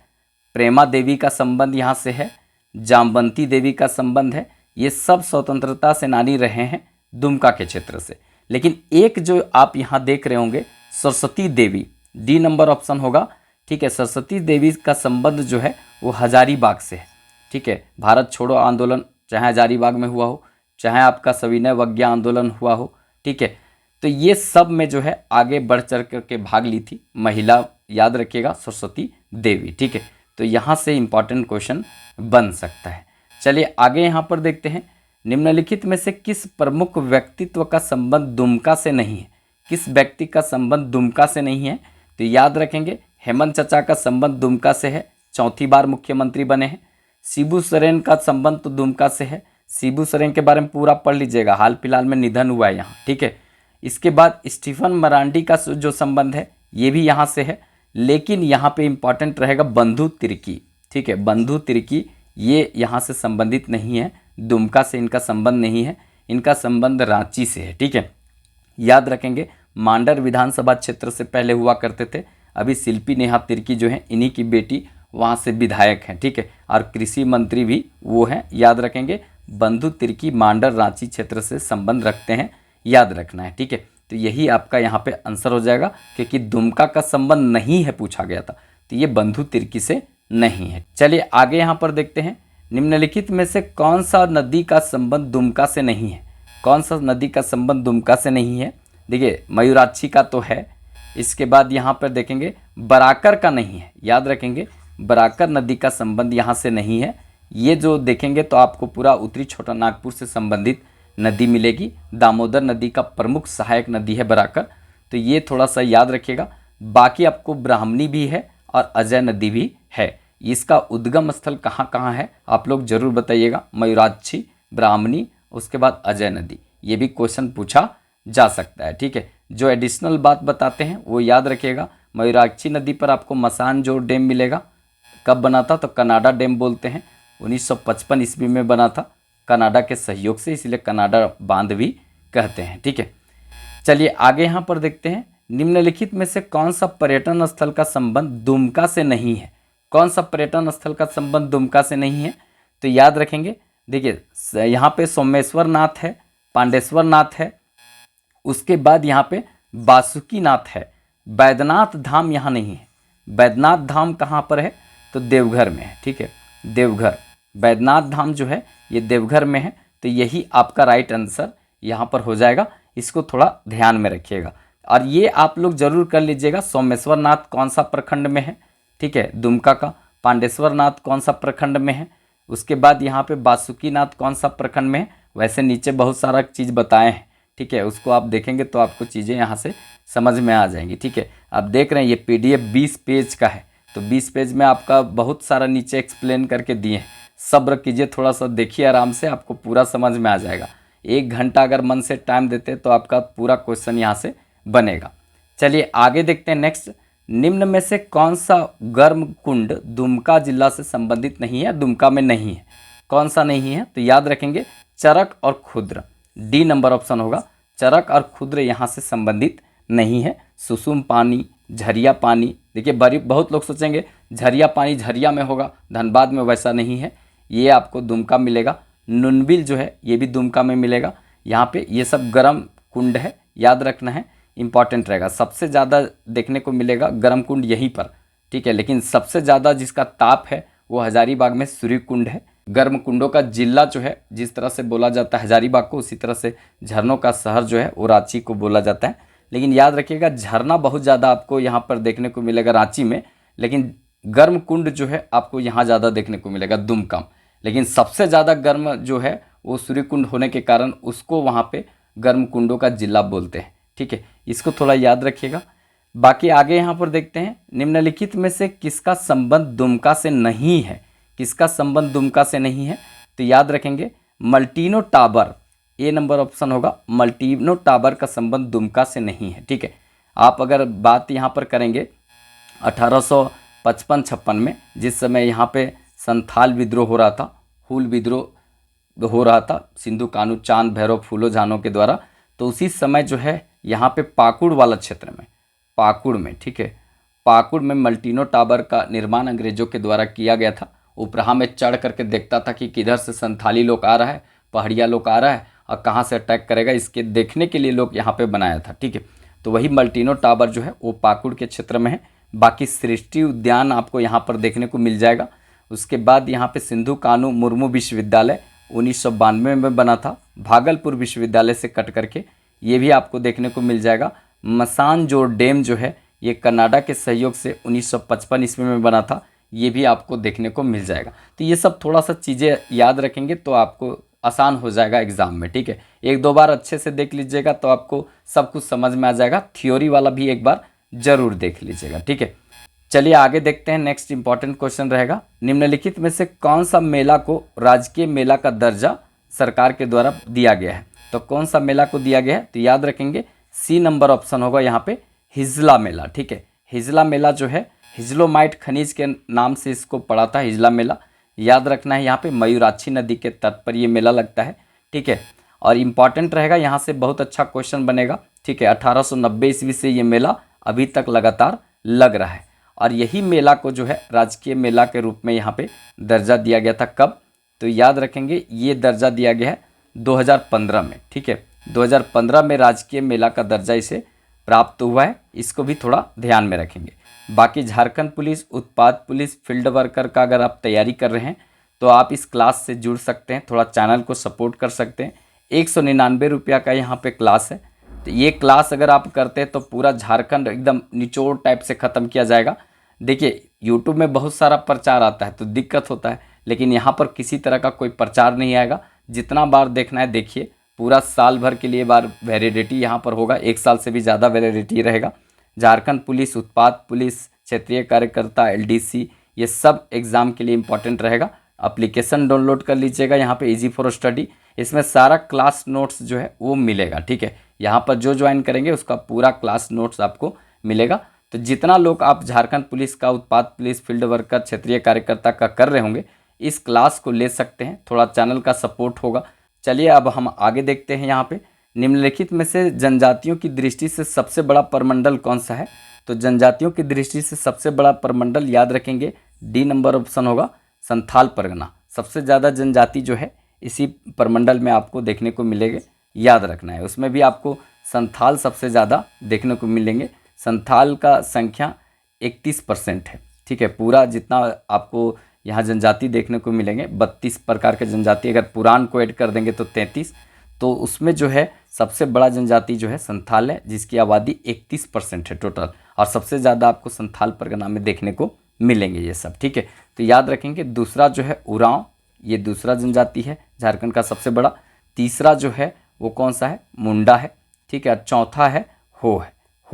S1: प्रेमा देवी का संबंध यहाँ से है, जामवंती देवी का संबंध है। ये सब स्वतंत्रता सेनानी रहे हैं दुमका के क्षेत्र से। लेकिन एक जो आप यहाँ देख रहे होंगे सरस्वती देवी, डी नंबर ऑप्शन होगा, ठीक है। सरस्वती देवी का संबंध जो है वो हजारीबाग से है, ठीक है। भारत छोड़ो आंदोलन चाहे हजारीबाग में हुआ हो, चाहे आपका सविनय अवज्ञा आंदोलन हुआ हो, ठीक है। तो ये सब में जो है आगे बढ़ चढ़ करके भाग ली थी महिला, याद रखिएगा सरस्वती देवी, ठीक है। तो यहाँ से इंपॉर्टेंट क्वेश्चन बन सकता है। चलिए आगे यहाँ पर देखते हैं, निम्नलिखित में से किस प्रमुख व्यक्तित्व का संबंध दुमका से नहीं है? किस व्यक्ति का संबंध दुमका से नहीं है? तो याद रखेंगे हेमंत चचा का संबंध दुमका से है, 4थी बार मुख्यमंत्री बने हैं। शिबू सोरेन का संबंध तो दुमका से है, शिबू सोरेन के बारे में पूरा पढ़ लीजिएगा, हाल फिलहाल में निधन हुआ है यहाँ, ठीक है। इसके बाद स्टीफन मरांडी का जो संबंध है ये भी यहाँ से है, लेकिन यहाँ पे इंपॉर्टेंट रहेगा बंधु तिर्की, ठीक है। बंधु तिर्की ये यहाँ से संबंधित नहीं है, दुमका से इनका संबंध नहीं है, इनका संबंध रांची से है, ठीक है। याद रखेंगे मांडर विधानसभा क्षेत्र से पहले हुआ करते थे, अभी शिल्पी नेहा तिर्की जो है इन्हीं की बेटी वहाँ से विधायक हैं, ठीक है। और कृषि मंत्री भी वो हैं, याद रखेंगे बंधु तिर्की मांडर रांची क्षेत्र से संबंध रखते हैं, याद रखना है, ठीक है। तो यही आपका यहाँ पे आंसर हो जाएगा, क्योंकि दुमका का संबंध नहीं है पूछा गया था, तो ये बंधु तिर्की से नहीं है। चलिए आगे यहाँ पर देखते हैं, निम्नलिखित में से कौन सा नदी का संबंध दुमका से नहीं है? कौन सा नदी का संबंध दुमका से नहीं है? देखिए मयूराक्षी का तो है, इसके बाद यहाँ पर देखेंगे बराकर का नहीं है, याद रखेंगे बराकर नदी का संबंध यहाँ से नहीं है। ये जो देखेंगे तो आपको पूरा उत्तरी छोटा नागपुर से संबंधित नदी मिलेगी, दामोदर नदी का प्रमुख सहायक नदी है बराकर, तो ये थोड़ा सा याद रखिएगा। बाकी आपको ब्राह्मणी भी है और अजय नदी भी है। इसका उद्गम स्थल कहाँ कहाँ है आप लोग जरूर बताइएगा, मयूराक्षी, ब्राह्मणी, उसके बाद अजय नदी, ये भी क्वेश्चन पूछा जा सकता है, ठीक है। जो एडिशनल बात बताते हैं वो याद रखिएगा, मयूराक्षी नदी पर आपको मसानजोर डैम मिलेगा, कब बना था तो कनाडा डैम बोलते हैं, 1955 ईस्वी में बना था कनाडा के सहयोग से, इसलिए कनाडा बांध भी कहते हैं, ठीक है। चलिए आगे यहाँ पर देखते हैं, निम्नलिखित में से कौन सा पर्यटन स्थल का संबंध दुमका से नहीं है? कौन सा पर्यटन स्थल का संबंध दुमका से नहीं है? तो याद रखेंगे, देखिए यहाँ पे सोमेश्वर नाथ है, पांडेश्वर नाथ है, उसके बाद यहाँ पे बासुकी नाथ है, बैद्यनाथ धाम यहाँ नहीं है। बैद्यनाथ धाम कहाँ पर है? तो देवघर में है, ठीक है, देवघर। बैद्यनाथ धाम जो है ये देवघर में है, तो यही आपका राइट आंसर यहाँ पर हो जाएगा, इसको थोड़ा ध्यान में रखिएगा। और ये आप लोग जरूर कर लीजिएगा, सोमेश्वर नाथ कौन सा प्रखंड में है, ठीक है, दुमका का। पांडेश्वर नाथ कौन सा प्रखंड में है, उसके बाद यहाँ पे बासुकी नाथ कौन सा प्रखंड में है। वैसे नीचे बहुत सारा चीज़ बताए हैं, ठीक है, उसको आप देखेंगे तो आपको चीज़ें यहाँ से समझ में आ जाएंगी, ठीक है। आप देख रहे हैं ये PDF 20 पेज का है, तो 20 पेज में आपका बहुत सारा नीचे एक्सप्लेन करके दिए हैं, सब्र कीजिए, थोड़ा सा देखिए आराम से, आपको पूरा समझ में आ जाएगा। 1 घंटा अगर मन से टाइम देते तो आपका पूरा क्वेश्चन यहाँ से बनेगा। चलिए आगे देखते हैं नेक्स्ट, निम्न में से कौन सा गर्म कुंड दुमका जिला से संबंधित नहीं है, दुमका में नहीं है? कौन सा नहीं है? तो याद रखेंगे चरक और खुद्र, डी नंबर ऑप्शन होगा। चरक और खुद्र यहाँ से संबंधित नहीं है। सुसुम पानी, झरिया पानी, देखिए बहुत लोग सोचेंगे झरिया पानी झरिया में होगा, धनबाद में, वैसा नहीं है, ये आपको दुमका मिलेगा। नुनबिल जो है ये भी दुमका में मिलेगा। यहाँ पे ये सब गर्म कुंड है, याद रखना है, इंपॉर्टेंट रहेगा। सबसे ज़्यादा देखने को मिलेगा गर्म कुंड यहीं पर, ठीक है, लेकिन सबसे ज़्यादा जिसका ताप है वो हजारीबाग में सूर्य कुंड है। गर्म कुंडों का जिला जो है जिस तरह से बोला जाता है हजारीबाग को, उसी तरह से झरनों का शहर जो है वो रांची को बोला जाता है। लेकिन याद रखिएगा झरना बहुत ज़्यादा आपको यहाँ पर देखने को मिलेगा रांची में, लेकिन गर्म कुंड जो है आपको यहाँ ज़्यादा देखने को मिलेगा दुमका में। लेकिन सबसे ज़्यादा गर्म जो है वो सूर्य कुंड होने के कारण उसको वहाँ पे गर्म कुंडों का जिला बोलते हैं, ठीक है, इसको थोड़ा याद रखिएगा। बाकी आगे यहाँ पर देखते हैं, निम्नलिखित में से किसका संबंध दुमका से नहीं है? किसका संबंध दुमका से नहीं है? तो याद रखेंगे मल्टीनो टावर, ए नंबर ऑप्शन होगा। मल्टीनो टावर का संबंध दुमका से नहीं है, ठीक है। आप अगर बात यहाँ पर करेंगे 1855-56 में, जिस समय यहाँ पे संथाल विद्रोह हो रहा था, हूल विद्रोह हो रहा था, सिंधु कानू चांद भैरव फूलो झानो के द्वारा, तो उसी समय जो है यहाँ पे पाकुड़ वाला क्षेत्र में, पाकुड़ में, ठीक है, पाकुड़ में मल्टीनो टावर का निर्माण अंग्रेजों के द्वारा किया गया था। उपरहा में चढ़ करके देखता था कि किधर से संथाली लोग आ रहा है, पहाड़िया लोग आ रहा है और कहाँ से अटैक करेगा, इसके देखने के लिए लोग यहाँ पे बनाया था, ठीक है। तो वही मल्टीनो टावर जो है वो पाकुड़ के क्षेत्र में है। बाकी सृष्टि उद्यान आपको यहाँ पर देखने को मिल जाएगा। उसके बाद यहाँ पे सिंधु कानू मुर्मू विश्वविद्यालय 1992 में बना था, भागलपुर विश्वविद्यालय से कट करके, ये भी आपको देखने को मिल जाएगा। मसानजोर डैम जो है ये कनाडा के सहयोग से 1955 ईस्वी में बना था, ये भी आपको देखने को मिल जाएगा। तो ये सब थोड़ा सा चीज़ें याद रखेंगे तो आपको आसान हो जाएगा एग्ज़ाम में, ठीक है। एक दो बार अच्छे से देख लीजिएगा तो आपको सब कुछ समझ में आ जाएगा। थ्योरी वाला भी एक बार ज़रूर देख लीजिएगा, ठीक है। चलिए आगे देखते हैं। नेक्स्ट इंपॉर्टेंट क्वेश्चन रहेगा, निम्नलिखित में से कौन सा मेला को राजकीय मेला का दर्जा सरकार के द्वारा दिया गया है? तो कौन सा मेला को दिया गया है? तो याद रखेंगे सी नंबर ऑप्शन होगा यहाँ पे, हिजला मेला, ठीक है। हिजला मेला जो है हिजलोमाइट खनिज के नाम से इसको पड़ा था, हिजला मेला। याद रखना है, यहाँ पे मयूराक्षी नदी के तट पर ये मेला लगता है, ठीक है। और इम्पॉर्टेंट रहेगा, यहाँ से बहुत अच्छा क्वेश्चन बनेगा, ठीक है। 1890 ईस्वी से ये मेला अभी तक लगातार लग रहा है और यही मेला को जो है राजकीय मेला के रूप में यहाँ पे दर्जा दिया गया था। कब? तो याद रखेंगे ये दर्जा दिया गया है 2015 में, ठीक है। 2015 में राजकीय मेला का दर्जा इसे प्राप्त हुआ है, इसको भी थोड़ा ध्यान में रखेंगे। बाकी झारखंड पुलिस, उत्पाद पुलिस, फील्ड वर्कर का अगर आप तैयारी कर रहे हैं तो आप इस क्लास से जुड़ सकते हैं, थोड़ा चैनल को सपोर्ट कर सकते हैं। 199 रुपया का यहाँ पे क्लास है। तो ये क्लास अगर आप करते हैं तो पूरा झारखंड एकदम निचोड़ टाइप से ख़त्म किया जाएगा। देखिए यूट्यूब में बहुत सारा प्रचार आता है तो दिक्कत होता है, लेकिन यहाँ पर किसी तरह का कोई प्रचार नहीं आएगा। जितना बार देखना है देखिए, पूरा साल भर के लिए बार वैलिडिटी यहाँ पर होगा, 1 साल से भी ज़्यादा वैलिडिटी रहेगा। झारखंड पुलिस, उत्पाद पुलिस, क्षेत्रीय कार्यकर्ता, एलडीसी, ये सब एग्ज़ाम के लिए इम्पॉर्टेंट रहेगा। एप्लीकेशन डाउनलोड कर लीजिएगा यहाँ पे इजी फॉर स्टडी, इसमें सारा क्लास नोट्स जो है वो मिलेगा, ठीक है। यहाँ पर जो ज्वाइन करेंगे उसका पूरा क्लास नोट्स आपको मिलेगा। तो जितना लोग आप झारखंड पुलिस का, उत्पाद पुलिस, फील्ड वर्कर, क्षेत्रीय कार्यकर्ता का कर रहे होंगे, इस क्लास को ले सकते हैं, थोड़ा चैनल का सपोर्ट होगा। चलिए अब हम आगे देखते हैं। यहाँ पे निम्नलिखित में से जनजातियों की दृष्टि से सबसे बड़ा प्रमंडल कौन सा है? तो जनजातियों की दृष्टि से सबसे बड़ा प्रमंडल याद रखेंगे, डी नंबर ऑप्शन होगा, संथाल परगना। सबसे ज़्यादा जनजाति जो है इसी प्रमंडल में आपको देखने को मिलेंगे, याद रखना है। उसमें भी आपको संथाल सबसे ज़्यादा देखने को मिलेंगे। संथाल का संख्या 31% है, ठीक है। पूरा जितना आपको यहाँ जनजाति देखने को मिलेंगे 32 प्रकार के जनजाति, अगर पुराण को ऐड कर देंगे तो 33, तो उसमें जो है सबसे बड़ा जनजाति जो है संथाल है, जिसकी आबादी 31% है टोटल, और सबसे ज़्यादा आपको संथाल परगना में देखने को मिलेंगे ये सब, ठीक है। तो याद रखेंगे। दूसरा जो है उरांव, ये दूसरा जनजाति है झारखंड का सबसे बड़ा। तीसरा जो है वो कौन सा है? मुंडा है, ठीक है। और चौथा है हो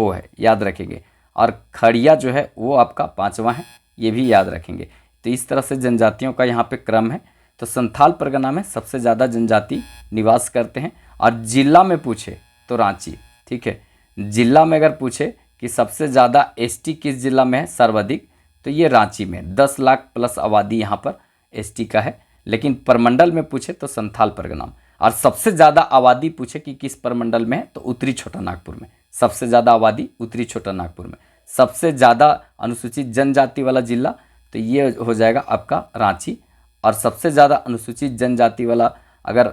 S1: है, याद रखेंगे। और खड़िया जो है वो आपका 5वां है, ये भी याद रखेंगे। तो इस तरह से जनजातियों का यहाँ पे क्रम है। तो संथाल परगना में सबसे ज़्यादा जनजाति निवास करते हैं। और जिला में पूछे तो रांची, ठीक है। जिला में अगर पूछे कि सबसे ज़्यादा एसटी किस जिला में है सर्वाधिक, तो ये रांची में 10 लाख प्लस आबादी यहाँ पर एसटी का है। लेकिन प्रमंडल में पूछे तो संथाल परगना में। और सबसे ज़्यादा आबादी पूछे कि किस प्रमंडल में है, तो उत्तरी छोटा नागपुर में सबसे ज़्यादा आबादी, उत्तरी छोटा नागपुर में। सबसे ज़्यादा अनुसूचित जनजाति वाला जिला तो ये हो जाएगा आपका रांची। और सबसे ज़्यादा अनुसूचित जनजाति वाला अगर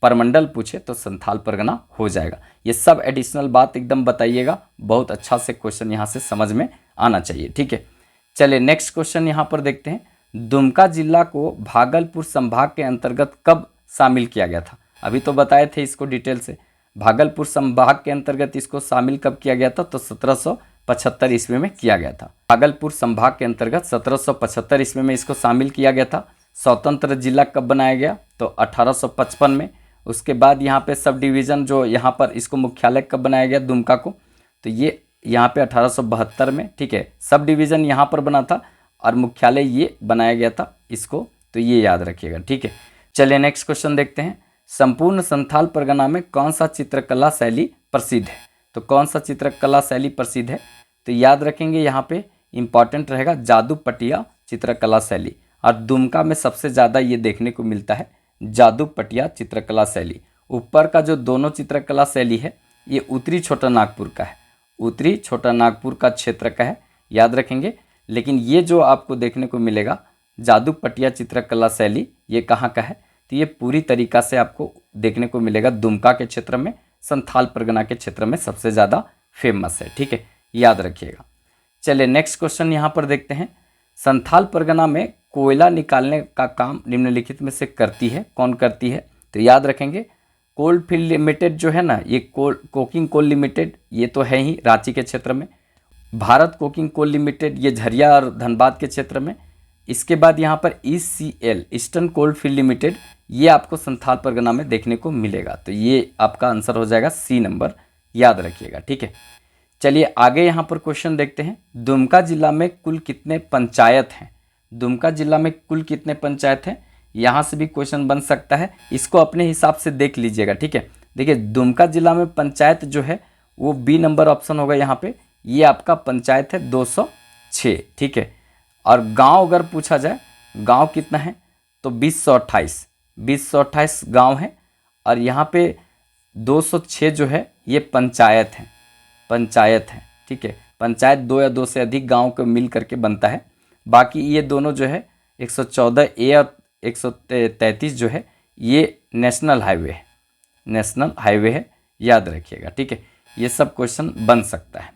S1: प्रमंडल पूछे तो संथाल परगना हो जाएगा। ये सब एडिशनल बात एकदम बताइएगा, बहुत अच्छा से क्वेश्चन यहाँ से समझ में आना चाहिए, ठीक है। चलिए नेक्स्ट क्वेश्चन यहाँ पर देखते हैं। दुमका जिला को भागलपुर संभाग के अंतर्गत कब शामिल किया गया था? अभी तो बताए थे इसको डिटेल से। भागलपुर संभाग के अंतर्गत इसको शामिल कब किया गया था? तो 1775 ईस्वी में किया गया था। भागलपुर संभाग के अंतर्गत 1775 ईस्वी में इसको शामिल किया गया था। स्वतंत्र जिला कब बनाया गया? तो 1855 में। उसके बाद यहाँ पे सब डिवीज़न जो यहाँ पर इसको मुख्यालय कब बनाया गया दुमका को? तो ये यहाँ पे 1872 में, ठीक है। सब डिवीज़न यहाँ पर बना था और मुख्यालय ये बनाया गया था इसको, तो ये याद रखिएगा, ठीक है। चलिए नेक्स्ट क्वेश्चन देखते हैं। संपूर्ण संथाल परगना में कौन सा चित्रकला शैली प्रसिद्ध है? तो कौन सा चित्रकला शैली प्रसिद्ध है? तो याद रखेंगे यहाँ पे इम्पॉर्टेंट रहेगा जादू पटिया चित्रकला शैली। और दुमका में सबसे ज़्यादा ये देखने को मिलता है जादू पटिया चित्रकला शैली। ऊपर का जो दोनों चित्रकला शैली है ये उत्तरी छोटा नागपुर का है, उत्तरी छोटा नागपुर का क्षेत्र का है, याद रखेंगे। लेकिन ये जो आपको देखने को मिलेगा जादूपटिया चित्रकला शैली, ये कहाँ का है, तो ये पूरी तरीका से आपको देखने को मिलेगा दुमका के क्षेत्र में, संथाल परगना के क्षेत्र में सबसे ज़्यादा फेमस है, ठीक है, याद रखिएगा। चलिए नेक्स्ट क्वेश्चन यहाँ पर देखते हैं। संथाल परगना में कोयला निकालने का काम निम्नलिखित में से करती है, कौन करती है, तो याद रखेंगे कोल फील्ड लिमिटेड जो है ना, ये कोकिंग कोल लिमिटेड ये तो है ही रांची के क्षेत्र में, भारत कोकिंग कोल लिमिटेड ये झरिया और धनबाद के क्षेत्र में, इसके बाद यहाँ पर ECL eastern coal field limited ये आपको संथाल परगना में देखने को मिलेगा। तो ये आपका आंसर हो जाएगा C नंबर, याद रखिएगा, ठीक है। चलिए आगे यहाँ पर क्वेश्चन देखते हैं। दुमका जिला में कुल कितने पंचायत हैं, दुमका जिला में कुल कितने पंचायत हैं, यहाँ से भी क्वेश्चन बन सकता है, इसको अपने हिसाब से देख लीजिएगा, ठीक है। देखिए दुमका जिला में पंचायत जो है वो B नंबर ऑप्शन होगा यहाँ पे, ये आपका पंचायत है 206, ठीक है। और गांव अगर पूछा जाए गांव कितना है तो 2028 गांव है, और यहाँ पे 206 जो है ये पंचायत है, ठीक है। पंचायत 2 या 2 से अधिक गांव को मिल करके बनता है। बाकी ये दोनों जो है 114A और 133 जो है ये नेशनल हाईवे है, याद रखिएगा, ठीक है। ये सब क्वेश्चन बन सकता है।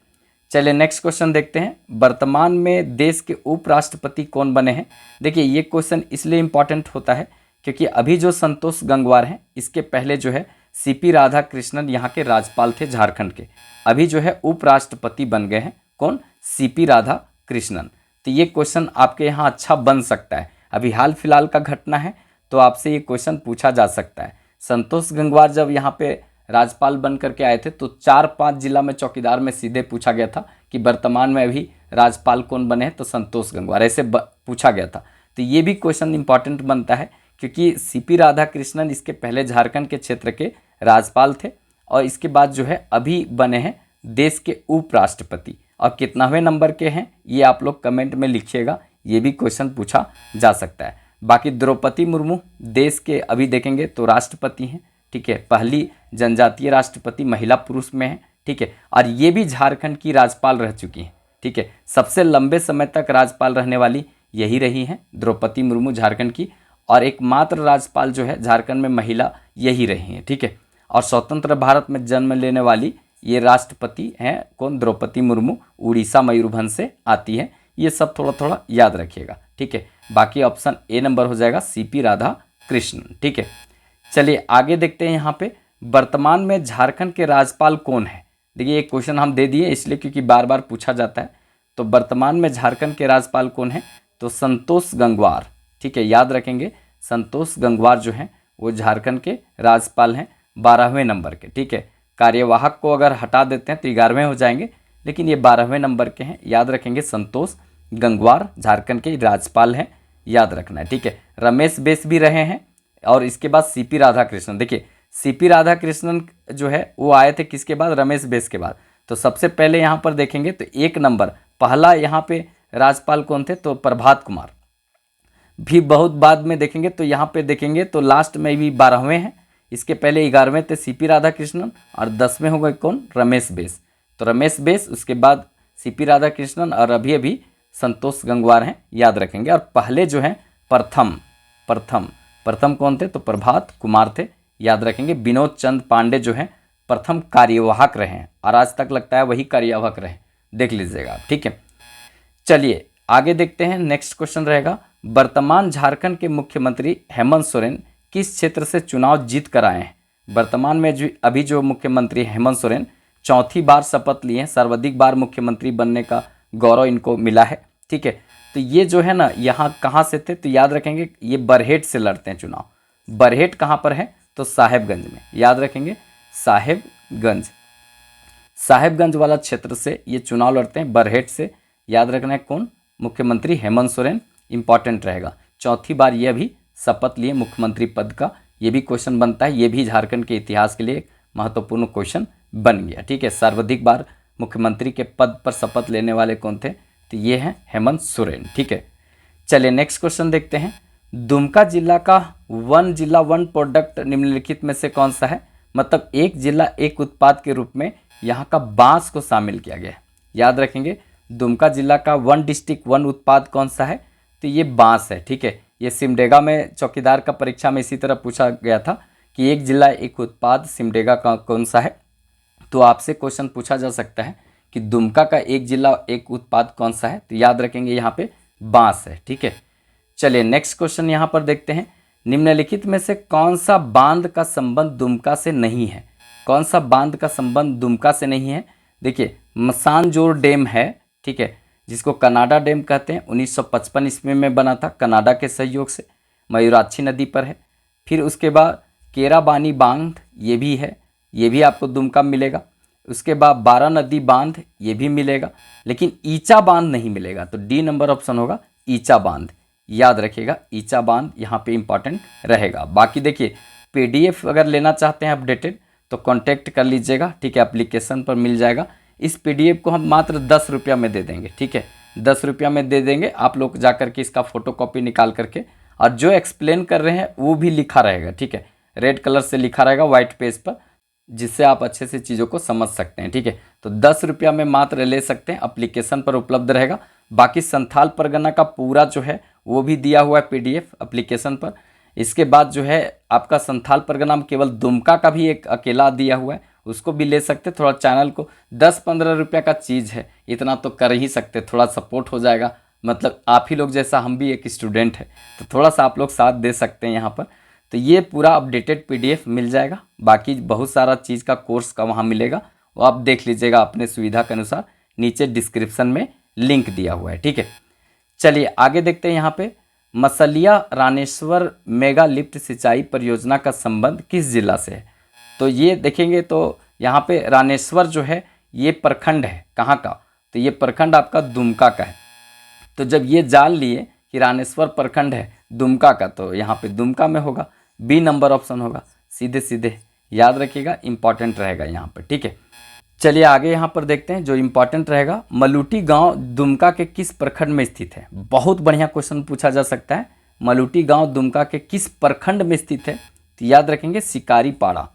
S1: चलिए नेक्स्ट क्वेश्चन देखते हैं। वर्तमान में देश के उपराष्ट्रपति कौन बने हैं। देखिए ये क्वेश्चन इसलिए इम्पॉर्टेंट होता है क्योंकि अभी जो संतोष गंगवार हैं इसके पहले जो है CP राधाकृष्णन यहाँ के राज्यपाल थे झारखंड के, अभी जो है उपराष्ट्रपति बन गए हैं, कौन, CP राधाकृष्णन। तो ये क्वेश्चन आपके यहाँ अच्छा बन सकता है, अभी हाल फिलहाल का घटना है तो आपसे ये क्वेश्चन पूछा जा सकता है। संतोष गंगवार जब यहाँ पे राज्यपाल बन करके आए थे तो 4-5 जिला में चौकीदार में सीधे पूछा गया था कि वर्तमान में अभी राज्यपाल कौन बने हैं, तो संतोष गंगवार, ऐसे पूछा गया था। तो ये भी क्वेश्चन इंपॉर्टेंट बनता है क्योंकि CP राधाकृष्णन इसके पहले झारखंड के क्षेत्र के राज्यपाल थे और इसके बाद जो है अभी बने हैं देश के उपराष्ट्रपति, और कितनावें नंबर के हैं ये आप लोग कमेंट में लिखिएगा, ये भी क्वेश्चन पूछा जा सकता है। बाकी द्रौपदी मुर्मू देश के अभी देखेंगे तो राष्ट्रपति हैं, ठीक है, पहली जनजातीय राष्ट्रपति महिला पुरुष में है, ठीक है, और ये भी झारखंड की राज्यपाल रह चुकी हैं, ठीक है। सबसे लंबे समय तक राज्यपाल रहने वाली यही रही हैं द्रौपदी मुर्मू झारखंड की, और एकमात्र राज्यपाल जो है झारखंड में महिला यही रही हैं, ठीक है। और स्वतंत्र भारत में जन्म लेने वाली ये राष्ट्रपति हैं कौन, द्रौपदी मुर्मू, उड़ीसा मयूरभंज से आती है। ये सब थोड़ा थोड़ा याद रखिएगा, ठीक है। बाकी ऑप्शन A नंबर हो जाएगा CP राधाकृष्णन, ठीक है। चलिए आगे देखते हैं। यहाँ पे वर्तमान में झारखंड के राज्यपाल कौन है। देखिए ये क्वेश्चन हम दे दिए इसलिए क्योंकि बार बार पूछा जाता है। तो वर्तमान में झारखंड के राज्यपाल कौन है, तो संतोष गंगवार, ठीक है, याद रखेंगे संतोष गंगवार जो हैं वो झारखंड के राज्यपाल हैं 12वें नंबर के, ठीक है। कार्यवाहक को अगर हटा देते हैं तो 11वें हो जाएंगे, लेकिन ये 12वें नंबर के हैं, याद रखेंगे संतोष गंगवार झारखंड के राज्यपाल हैं, याद रखना है, ठीक है। रमेश बैस भी रहे हैं, और इसके बाद CP राधाकृष्णन। देखिए CP राधाकृष्णन जो है वो आए थे किसके बाद, रमेश बैस के बाद। तो सबसे पहले यहाँ पर देखेंगे तो 1 नंबर पहला यहाँ पे राज्यपाल कौन थे, तो प्रभात कुमार। भी बहुत बाद में देखेंगे तो यहाँ पे देखेंगे तो लास्ट में भी 12वें हैं, इसके पहले 11वें थे CP राधाकृष्णन, और 10वें हो गए कौन, रमेश बैस। तो रमेश बैस, उसके बाद CP राधाकृष्णन, और अभी अभी संतोष गंगवार हैं, याद रखेंगे। और पहले जो हैं प्रथम कौन थे, तो प्रभात कुमार थे, याद रखेंगे। विनोद चंद पांडे जो हैं प्रथम कार्यवाहक रहे हैं, और आज तक लगता है वही कार्यवाहक रहे, देख लीजिएगा आप, ठीक है। चलिए आगे देखते हैं। नेक्स्ट क्वेश्चन रहेगा, वर्तमान झारखंड के मुख्यमंत्री हेमंत सोरेन किस क्षेत्र से चुनाव जीत कर आए हैं। वर्तमान में अभी जो मुख्यमंत्री हेमंत सोरेन 4थी बार शपथ लिए हैं, सर्वाधिक बार मुख्यमंत्री बनने का गौरव इनको मिला है, ठीक है। तो ये जो है ना यहाँ कहाँ से थे, तो याद रखेंगे ये बरहेट से लड़ते हैं चुनाव। बरहेट कहाँ पर है, तो साहेबगंज में, याद रखेंगे साहेबगंज वाला क्षेत्र से ये चुनाव लड़ते हैं, बरहेट से, याद रखना है कौन, मुख्यमंत्री हेमंत सोरेन, इंपॉर्टेंट रहेगा। 4थी बार ये भी शपथ लिए मुख्यमंत्री पद का, ये भी क्वेश्चन बनता है, ये भी झारखंड के इतिहास के लिए एक महत्वपूर्ण क्वेश्चन बन गया, ठीक है। सर्वाधिक बार मुख्यमंत्री के पद पर शपथ लेने वाले कौन थे, तो ये हैं हेमंत सोरेन, ठीक है। चलिए नेक्स्ट क्वेश्चन देखते हैं। दुमका जिला का वन प्रोडक्ट निम्नलिखित में से कौन सा है। मतलब एक जिला एक उत्पाद के रूप में यहाँ का बांस को शामिल किया गया है। याद रखेंगे दुमका जिला का वन डिस्ट्रिक्ट वन उत्पाद कौन सा है, तो ये बांस है। ठीक है, ये सिमडेगा में चौकीदार का परीक्षा में इसी तरह पूछा गया था कि एक जिला एक उत्पाद सिमडेगा का कौन सा है। तो आपसे क्वेश्चन पूछा जा सकता है कि दुमका का एक जिला एक उत्पाद कौन सा है, तो याद रखेंगे यहाँ पे बांस है। ठीक है, चलिए नेक्स्ट क्वेश्चन यहाँ पर देखते हैं। निम्नलिखित में से कौन सा बांध का संबंध दुमका से नहीं है? कौन सा बांध का संबंध दुमका से नहीं है? देखिए मसानजोर डैम है, ठीक है, जिसको कनाडा डैम कहते हैं, 1955 ईस्वी में बना था कनाडा के सहयोग से, मयूराक्षी नदी पर है। फिर उसके बाद केराबानी बांध ये भी है, ये भी आपको दुमका मिलेगा। उसके बाद बारा नदी बांध ये भी मिलेगा, लेकिन ईचा बांध नहीं मिलेगा। तो डी नंबर ऑप्शन होगा ईचा बांध। याद रखिएगा ईचा बांध यहाँ पे इंपॉर्टेंट रहेगा। बाकी देखिए पीडीएफ अगर लेना चाहते हैं अपडेटेड तो कांटेक्ट कर लीजिएगा, ठीक है, एप्लीकेशन पर मिल जाएगा। इस पीडीएफ को हम मात्र 10 रुपया में दे देंगे, ठीक है, 10 रुपया में दे देंगे। आप लोग जा करके इसका फोटो कॉपी निकाल करके, और जो एक्सप्लेन कर रहे हैं वो भी लिखा रहेगा, ठीक है, रेड कलर से लिखा रहेगा वाइट पेज पर, जिससे आप अच्छे से चीज़ों को समझ सकते हैं। ठीक है, तो 10 रुपया में मात्र ले सकते हैं, एप्लीकेशन पर उपलब्ध रहेगा। बाकी संथाल परगना का पूरा जो है वो भी दिया हुआ है पीडीएफ एप्लीकेशन पर। इसके बाद जो है आपका संथाल परगना में केवल दुमका का भी एक अकेला दिया हुआ है, उसको भी ले सकते। थोड़ा चैनल को 10-15 रुपया का चीज़ है, इतना तो कर ही सकते, थोड़ा सपोर्ट हो जाएगा। मतलब आप ही लोग जैसा हम भी एक स्टूडेंट है, तो थोड़ा सा आप लोग साथ दे सकते हैं यहाँ पर। तो ये पूरा अपडेटेड पीडीएफ मिल जाएगा। बाकी बहुत सारा चीज़ का कोर्स का वहाँ मिलेगा, वो आप देख लीजिएगा अपने सुविधा के अनुसार, नीचे डिस्क्रिप्शन में लिंक दिया हुआ है। ठीक है, चलिए आगे देखते हैं। यहाँ पे मसलिया रानेश्वर मेगा लिफ्ट सिंचाई परियोजना का संबंध किस जिला से है? तो ये देखेंगे तो यहाँ पे रानेश्वर जो है ये प्रखंड है, कहाँ का? तो ये प्रखंड आपका दुमका का है। तो जब ये जान लिए कि रानेश्वर प्रखंड है दुमका का, तो यहाँ पे दुमका में होगा, बी नंबर ऑप्शन होगा, सीधे सीधे याद रखिएगा, इंपॉर्टेंट रहेगा यहाँ पर। ठीक है, चलिए आगे यहाँ पर देखते हैं जो इंपॉर्टेंट रहेगा। मलूटी गांव दुमका के किस प्रखंड में स्थित है? बहुत बढ़िया क्वेश्चन पूछा जा सकता है। मलूटी गांव दुमका के किस प्रखंड में स्थित है? तो याद रखेंगे शिकारी पाड़ा।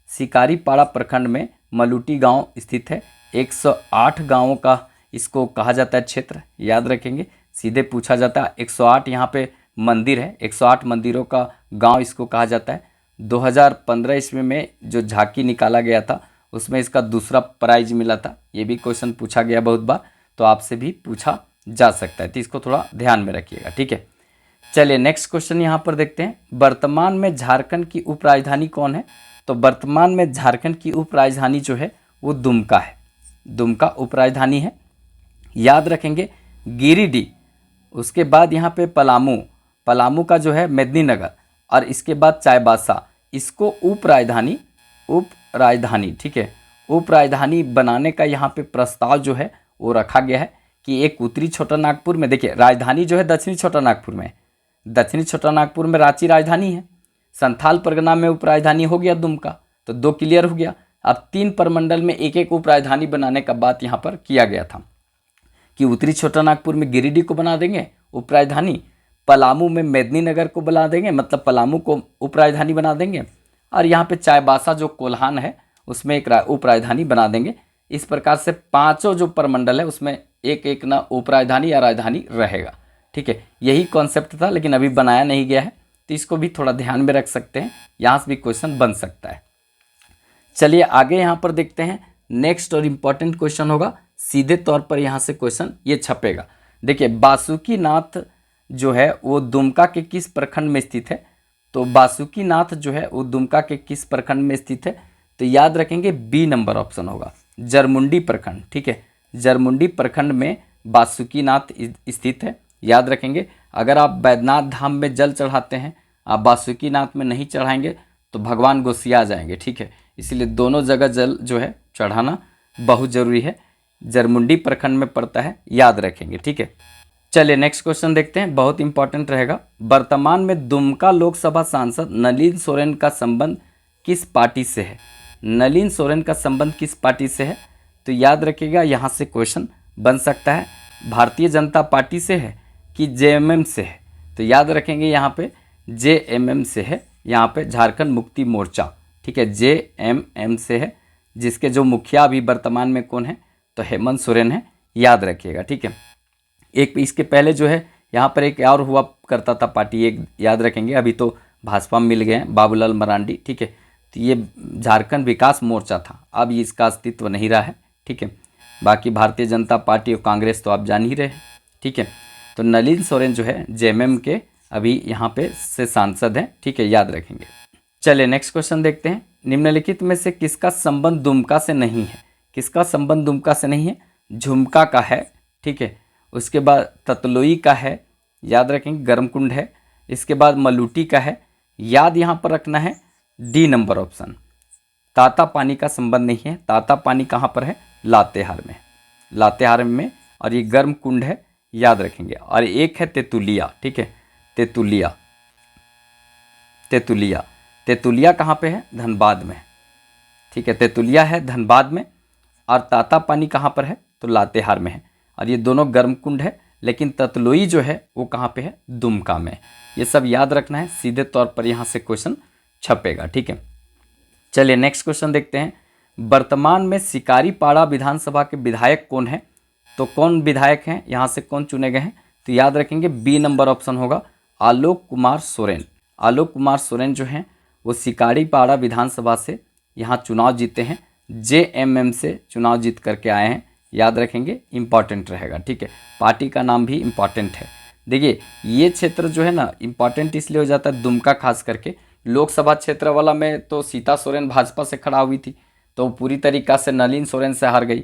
S1: शिकारी पाड़ा प्रखंड में मलूटी गांव स्थित है। 108 गांवों का इसको कहा जाता है क्षेत्र, याद रखेंगे, सीधे पूछा जाता है। 108 यहाँ पे मंदिर है, 108 मंदिरों का गांव इसको कहा जाता है। 2015 ईस्वी में जो झांकी निकाला गया था उसमें इसका दूसरा प्राइज मिला था। ये भी क्वेश्चन पूछा गया बहुत बार, तो आपसे भी पूछा जा सकता है, तो इसको थोड़ा ध्यान में रखिएगा। ठीक है, चलिए नेक्स्ट क्वेश्चन यहाँ पर देखते हैं। वर्तमान में झारखंड की उपराजधानी कौन है? तो वर्तमान में झारखंड की उपराजधानी जो है वो दुमका है, दुमका उपराजधानी है। याद रखेंगे गिरिडीह, उसके बाद यहाँ पे पलामू, पलामू का जो है मेदिनीनगर, और इसके बाद चाईबासा, इसको उपराजधानी, ठीक है, उपराजधानी बनाने का यहाँ पे प्रस्ताव जो है वो रखा गया है कि एक उत्तरी छोटा नागपुर में, देखिए राजधानी जो है दक्षिणी छोटा नागपुर में, दक्षिणी छोटा नागपुर में रांची राजधानी है। संथाल परगना में उपराजधानी हो गया दुमका, तो 2 क्लियर हो गया। अब 3 प्रमंडल में एक एक उपराजधानी बनाने का बात यहाँ पर किया गया था कि उत्तरी छोटा नागपुर में गिरिडीह को बना देंगे उपराजधानी, पलामू में मेदिनीनगर को बना देंगे, मतलब पलामू को उपराजधानी बना देंगे, और यहाँ पे चाईबासा जो कोल्हान है उसमें एक उपराजधानी बना देंगे। इस प्रकार से 5 जो प्रमंडल है उसमें एक एक ना उपराजधानी या राजधानी रहेगा। ठीक है, यही कॉन्सेप्ट था, लेकिन अभी बनाया नहीं गया है, तो इसको भी थोड़ा ध्यान में रख सकते हैं, यहाँ से भी क्वेश्चन बन सकता है। चलिए आगे यहाँ पर देखते हैं। नेक्स्ट और इम्पॉर्टेंट क्वेश्चन होगा, सीधे तौर पर यहाँ से क्वेश्चन ये छपेगा। देखिए बासुकीनाथ जो है वो दुमका के किस प्रखंड में स्थित है? तो बासुकीनाथ जो है वो दुमका के किस प्रखंड में स्थित है? तो याद रखेंगे बी नंबर ऑप्शन होगा, जरमुंडी प्रखंड। ठीक है, जरमुंडी प्रखंड में बासुकीनाथ स्थित है। याद रखेंगे अगर आप बैद्यनाथ धाम में जल चढ़ाते हैं, आप बासुकीनाथ में नहीं चढ़ाएंगे तो भगवान गोसिया जाएंगे। ठीक है, इसलिए दोनों जगह जल जो है चढ़ाना बहुत ज़रूरी है। जरमुंडी प्रखंड में पड़ता है, याद रखेंगे। ठीक है, चलिए नेक्स्ट क्वेश्चन देखते हैं, बहुत इंपॉर्टेंट रहेगा। वर्तमान में दुमका लोकसभा सांसद नलिन सोरेन का संबंध किस पार्टी से है? नलिन सोरेन का संबंध किस पार्टी से है? तो याद रखिएगा यहाँ से क्वेश्चन बन सकता है, भारतीय जनता पार्टी से है कि जेएमएम से है? तो याद रखेंगे यहाँ पे जेएमएम से है, यहाँ पे झारखंड मुक्ति मोर्चा, ठीक है, JMM से है, जिसके जो मुखिया अभी वर्तमान में कौन है, तो हेमंत सोरेन है, याद रखिएगा। ठीक है, एक इसके पहले जो है यहाँ पर एक और हुआ करता था पार्टी, एक याद रखेंगे, अभी तो भाजपा में मिल गए हैं, बाबूलाल मरांडी। ठीक है, तो ये झारखंड विकास मोर्चा था, अब इसका अस्तित्व नहीं रहा है। ठीक है, बाकी भारतीय जनता पार्टी और कांग्रेस तो आप जान ही रहे हैं। ठीक है, तो नलिन सोरेन जो है JMM के अभी यहाँ पे से सांसद हैं। ठीक है, याद रखेंगे। चलिए नेक्स्ट क्वेश्चन देखते हैं। निम्नलिखित में से किसका संबंध दुमका से नहीं है? किसका संबंध दुमका से नहीं है? झुमका का है। ठीक है, उसके बाद ततलोई का है, याद रखेंगे, गर्मकुंड है। इसके बाद मलूटी का है, याद यहाँ पर रखना है D नंबर ऑप्शन। ताता पानी का संबंध नहीं है। ताता पानी कहाँ पर है? लातेहार में, लातेहार में। और ये गर्म कुंड है, याद रखेंगे। और एक है तेतुलिया। ठीक है, तेतुलिया, तेतुलिया, तेतुलिया कहाँ पे है? धनबाद में। ठीक है, तेतुलिया है धनबाद में, और ताता पानी कहाँ पर है? तो लातेहार में है। और ये दोनों गर्म कुंड है, लेकिन ततलोई जो है वो कहाँ पे है? दुमका में। ये सब याद रखना है, सीधे तौर पर यहाँ से क्वेश्चन छपेगा। ठीक है, चलिए नेक्स्ट क्वेश्चन देखते हैं। वर्तमान में शिकारीपाड़ा विधानसभा के विधायक कौन है? तो कौन विधायक हैं, यहाँ से कौन चुने गए हैं? तो याद रखेंगे B नंबर ऑप्शन होगा, आलोक कुमार सोरेन। आलोक कुमार सोरेन जो हैं वो शिकारीपाड़ा विधानसभा से यहाँ चुनाव जीते हैं, JMM से चुनाव जीत करके आए हैं, याद रखेंगे, इंपॉर्टेंट रहेगा। ठीक है, पार्टी का नाम भी इम्पॉर्टेंट है। देखिए ये क्षेत्र जो है ना इम्पॉर्टेंट इसलिए हो जाता है, दुमका खास करके लोकसभा क्षेत्र वाला में तो सीता सोरेन भाजपा से खड़ा हुई थी, तो पूरी तरीक़ा से नलिन सोरेन से हार गई।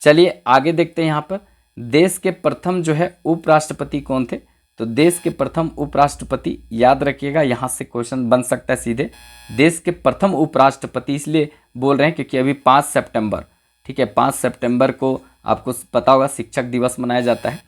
S1: चलिए आगे देखते हैं। यहाँ पर देश के प्रथम जो है उपराष्ट्रपति कौन थे? तो देश के प्रथम उपराष्ट्रपति, याद रखिएगा, यहाँ से क्वेश्चन बन सकता है सीधे। देश के प्रथम उपराष्ट्रपति इसलिए बोल रहे हैं क्योंकि अभी 5 सितंबर, ठीक है, 5 सितंबर को आपको पता होगा शिक्षक दिवस मनाया जाता है,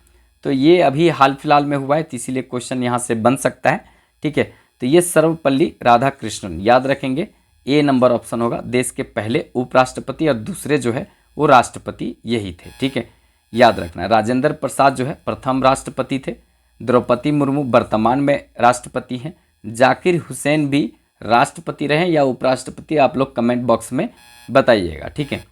S1: तो ये अभी हाल फिलहाल में हुआ है, तो इसीलिए क्वेश्चन यहाँ से बन सकता है। ठीक है, तो ये सर्वपल्ली राधाकृष्णन, याद रखेंगे, A नंबर ऑप्शन होगा। देश के पहले उपराष्ट्रपति और दूसरे जो है वो राष्ट्रपति यही थे। ठीक है, याद रखना है। राजेंद्र प्रसाद जो है प्रथम राष्ट्रपति थे। द्रौपदी मुर्मू वर्तमान में राष्ट्रपति हैं। जाकिर हुसैन भी राष्ट्रपति रहे या उपराष्ट्रपति, आप लोग कमेंट बॉक्स में बताइएगा। ठीक है,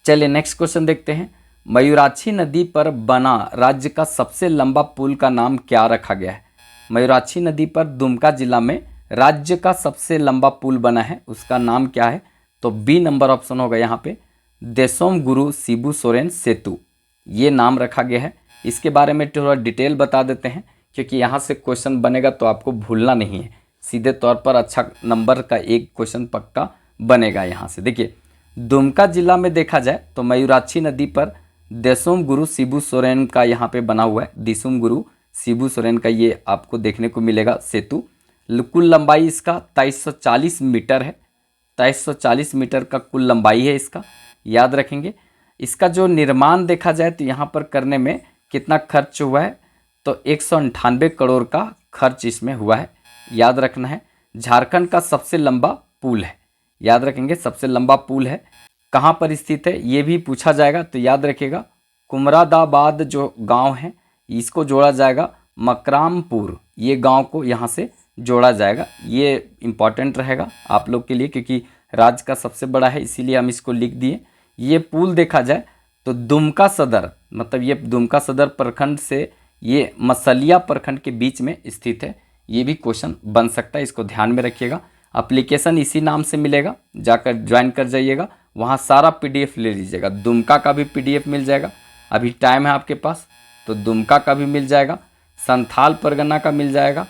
S1: चलिए नेक्स्ट क्वेश्चन देखते हैं। मयूराक्षी नदी पर बना राज्य का सबसे लंबा पुल का नाम क्या रखा गया है? मयूराक्षी नदी पर दुमका जिला में राज्य का सबसे लंबा पुल बना है, उसका नाम क्या है? तो B नंबर ऑप्शन होगा यहाँ पे, देशोम गुरु शिबू सोरेन सेतु, ये नाम रखा गया है। इसके बारे में थोड़ा डिटेल बता देते हैं, क्योंकि यहाँ से क्वेश्चन बनेगा तो आपको भूलना नहीं है, सीधे तौर पर अच्छा नंबर का एक क्वेश्चन पक्का बनेगा यहाँ से। देखिए दुमका जिला में देखा जाए तो मयूराक्षी नदी पर देशोम गुरु शिबू सोरेन का यहाँ पे बना हुआ है, देशोम गुरु शिबू सोरेन का ये आपको देखने को मिलेगा सेतु। कुल लंबाई इसका 2340 मीटर है, 2340 मीटर का कुल लंबाई है इसका, याद रखेंगे। इसका जो निर्माण देखा जाए तो यहाँ पर करने में कितना खर्च हुआ है? तो 198 करोड़ का खर्च इसमें हुआ है, याद रखना है। झारखंड का सबसे लंबा पुल है, याद रखेंगे, सबसे लंबा पुल है। कहाँ पर स्थित है ये भी पूछा जाएगा, तो याद रखिएगा कुमरादाबाद जो गांव है इसको जोड़ा जाएगा मकरामपुर, ये गांव को यहाँ से जोड़ा जाएगा। ये इम्पॉर्टेंट रहेगा आप लोग के लिए, क्योंकि राज्य का सबसे बड़ा है, इसीलिए हम इसको लिख दिए। ये पुल देखा जाए तो दुमका सदर, मतलब ये दुमका सदर प्रखंड से ये मसलिया प्रखंड के बीच में स्थित है, ये भी क्वेश्चन बन सकता है, इसको ध्यान में रखिएगा। एप्लीकेशन इसी नाम से मिलेगा, जाकर ज्वाइन कर जाइएगा, वहाँ सारा PDF ले लीजिएगा। दुमका का भी PDF मिल जाएगा, अभी टाइम है आपके पास, तो दुमका का भी मिल जाएगा, संथाल परगना का मिल जाएगा,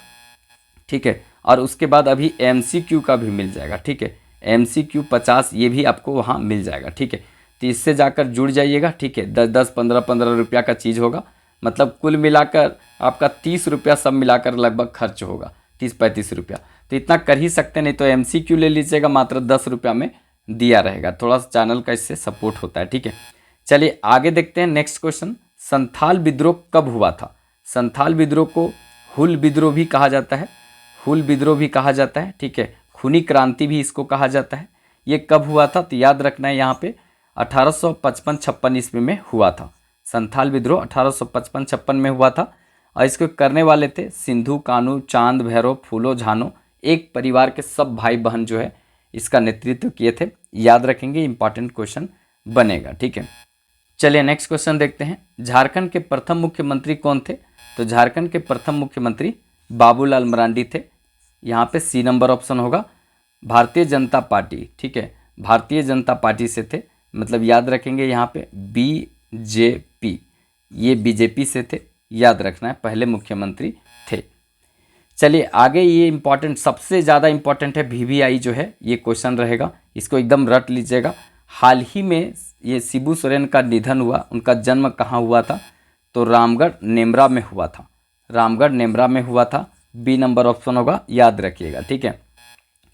S1: ठीक है, और उसके बाद अभी MCQ का भी मिल जाएगा। ठीक है, MCQ 50 ये भी आपको वहाँ मिल जाएगा। ठीक है, तो इससे जाकर जुड़ जाइएगा। ठीक है, 10-10, 15-15 रुपया का चीज़ होगा, मतलब कुल मिलाकर आपका 30 रुपया सब मिलाकर लगभग खर्च होगा, 30-35 रुपया, तो इतना कर ही सकते, नहीं तो MCQ ले लीजिएगा, मात्र 10 रुपया में दिया रहेगा, थोड़ा सा चैनल का इससे सपोर्ट होता है। ठीक है, चलिए आगे देखते हैं नेक्स्ट क्वेश्चन। संथाल विद्रोह कब हुआ था? संथाल विद्रोह को हुल विद्रोह भी कहा जाता है, हुल विद्रोह भी कहा जाता है। ठीक है, खूनी क्रांति भी इसको कहा जाता है। ये कब हुआ था? तो याद रखना है यहाँ पे 1855-56 ईस्वी में हुआ था। संथाल विद्रोह 1855-56 में हुआ था, और इसको करने वाले थे सिंधु कानू, चांद भैरव, फूलो झानो, एक परिवार के सब भाई बहन जो है इसका नेतृत्व किए थे। याद रखेंगे, इंपॉर्टेंट क्वेश्चन बनेगा। ठीक है, चलिए नेक्स्ट क्वेश्चन देखते हैं। झारखंड के प्रथम मुख्यमंत्री कौन थे? तो झारखंड के प्रथम मुख्यमंत्री बाबूलाल मरांडी थे। यहाँ पे सी नंबर ऑप्शन होगा। भारतीय जनता पार्टी, ठीक है, भारतीय जनता पार्टी से थे, मतलब याद रखेंगे यहाँ पे बीजेपी, ये बीजेपी से थे, याद रखना है, पहले मुख्यमंत्री थे। चलिए आगे, ये इंपॉर्टेंट, सबसे ज़्यादा इंपॉर्टेंट है वीवीआई जो है, ये क्वेश्चन रहेगा, इसको एकदम रट लीजिएगा। हाल ही में ये शिबू सोरेन का निधन हुआ, उनका जन्म कहाँ हुआ था? तो रामगढ़ नेमरा में हुआ था, रामगढ़ नेमरा में हुआ था। बी नंबर ऑप्शन होगा, याद रखिएगा। ठीक है,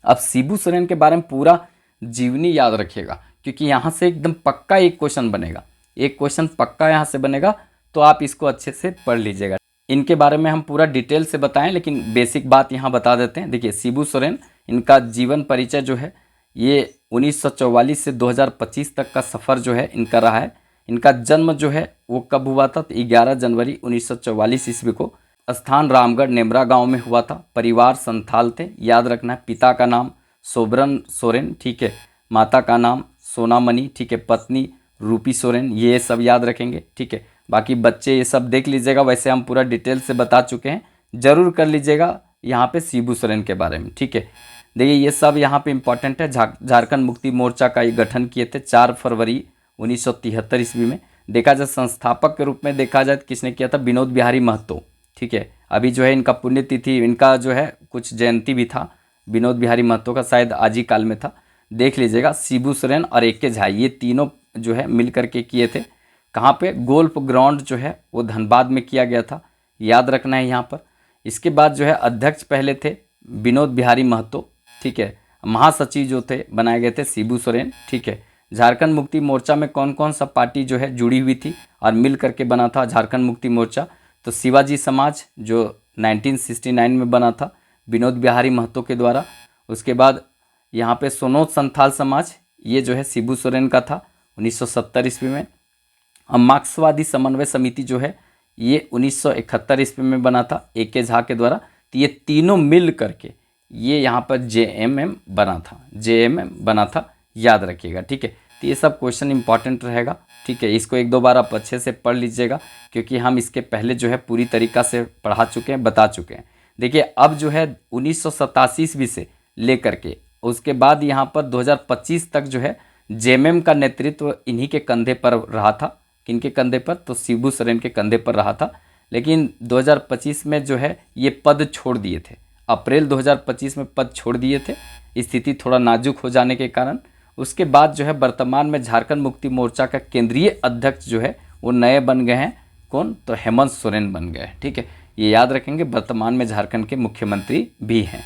S1: अब शिबू सोरेन के बारे में पूरा जीवनी याद रखिएगा, क्योंकि यहाँ से एकदम पक्का एक क्वेश्चन बनेगा, एक क्वेश्चन पक्का यहाँ से बनेगा, तो आप इसको अच्छे से पढ़ लीजिएगा। इनके बारे में हम पूरा डिटेल से बताएं, लेकिन बेसिक बात यहाँ बता देते हैं। देखिए शिबू सोरेन, इनका जीवन परिचय जो है ये 1944 से 2025 तक का सफ़र जो है इनका रहा है। इनका जन्म जो है वो कब हुआ था? तो 11 जनवरी 1944 ईस्वी को। स्थान रामगढ़ नेमरा गांव में हुआ था। परिवार संथाल थे, याद रखना है। पिता का नाम सोबरन सोरेन, ठीक है, माता का नाम सोनामणि, ठीक है, पत्नी रूपी सोरेन, ये सब याद रखेंगे। ठीक है, बाकी बच्चे ये सब देख लीजिएगा, वैसे हम पूरा डिटेल से बता चुके हैं, जरूर कर लीजिएगा यहाँ पे शिबू सोरेन के बारे में। ठीक है, देखिए ये सब यहाँ पे इंपॉर्टेंट है। झारखंड मुक्ति मोर्चा का ये गठन किए थे 4 फरवरी 1973 ईस्वी में। देखा जाए संस्थापक के रूप में देखा जाए तो किसने किया था? विनोद बिहारी महतो। ठीक है, अभी जो है इनका पुण्यतिथि, इनका जो है कुछ जयंती भी था, विनोद बिहारी महतो का शायद आज ही काल में था, देख लीजिएगा। शिबू सोरेन और ए.के. झा, ये तीनों जो है मिल करके किए थे। कहाँ पे? गोल्फ ग्राउंड जो है वो धनबाद में किया गया था, याद रखना है यहाँ पर। इसके बाद जो है अध्यक्ष पहले थे विनोद बिहारी महतो, ठीक है, महासचिव जो थे बनाए गए थे शिबू सोरेन। ठीक है, झारखंड मुक्ति मोर्चा में कौन कौन सा पार्टी जो है जुड़ी हुई थी और मिल करके बना था झारखंड मुक्ति मोर्चा? तो शिवाजी समाज जो 1969 में बना था विनोद बिहारी महतो के द्वारा। उसके बाद यहाँ पे सोनोद संथाल समाज, ये जो है शिबू सोरेन का था 1970 ईस्वी में। और मार्क्सवादी समन्वय समिति जो है ये 1971 ईस्वी में बना था ए.के. झा के द्वारा। तो ये तीनों मिल करके ये यहाँ पर जेएमएम बना था, जेएमएम बना था, याद रखिएगा। ठीक है, तो ये सब क्वेश्चन इंपॉर्टेंट रहेगा। ठीक है, इसको एक दो बार आप अच्छे से पढ़ लीजिएगा, क्योंकि हम इसके पहले जो है पूरी तरीक़ा से पढ़ा चुके हैं, बता चुके हैं। देखिए अब जो है 1987 ईस्वी से लेकर के उसके बाद यहाँ पर 2025 तक जो है जेएमएम का नेतृत्व इन्हीं के कंधे पर रहा था। किनके कंधे पर? तो शिबू सोरेन के कंधे पर रहा था। लेकिन 2025 में जो है ये पद छोड़ दिए थे, अप्रैल 2025 में पद छोड़ दिए थे, स्थिति थोड़ा नाजुक हो जाने के कारण। उसके बाद जो है वर्तमान में झारखंड मुक्ति मोर्चा का केंद्रीय अध्यक्ष जो है वो नए बन गए हैं। कौन? तो हेमंत सोरेन बन गए। ठीक है, ये याद रखेंगे, वर्तमान में झारखंड के मुख्यमंत्री भी हैं।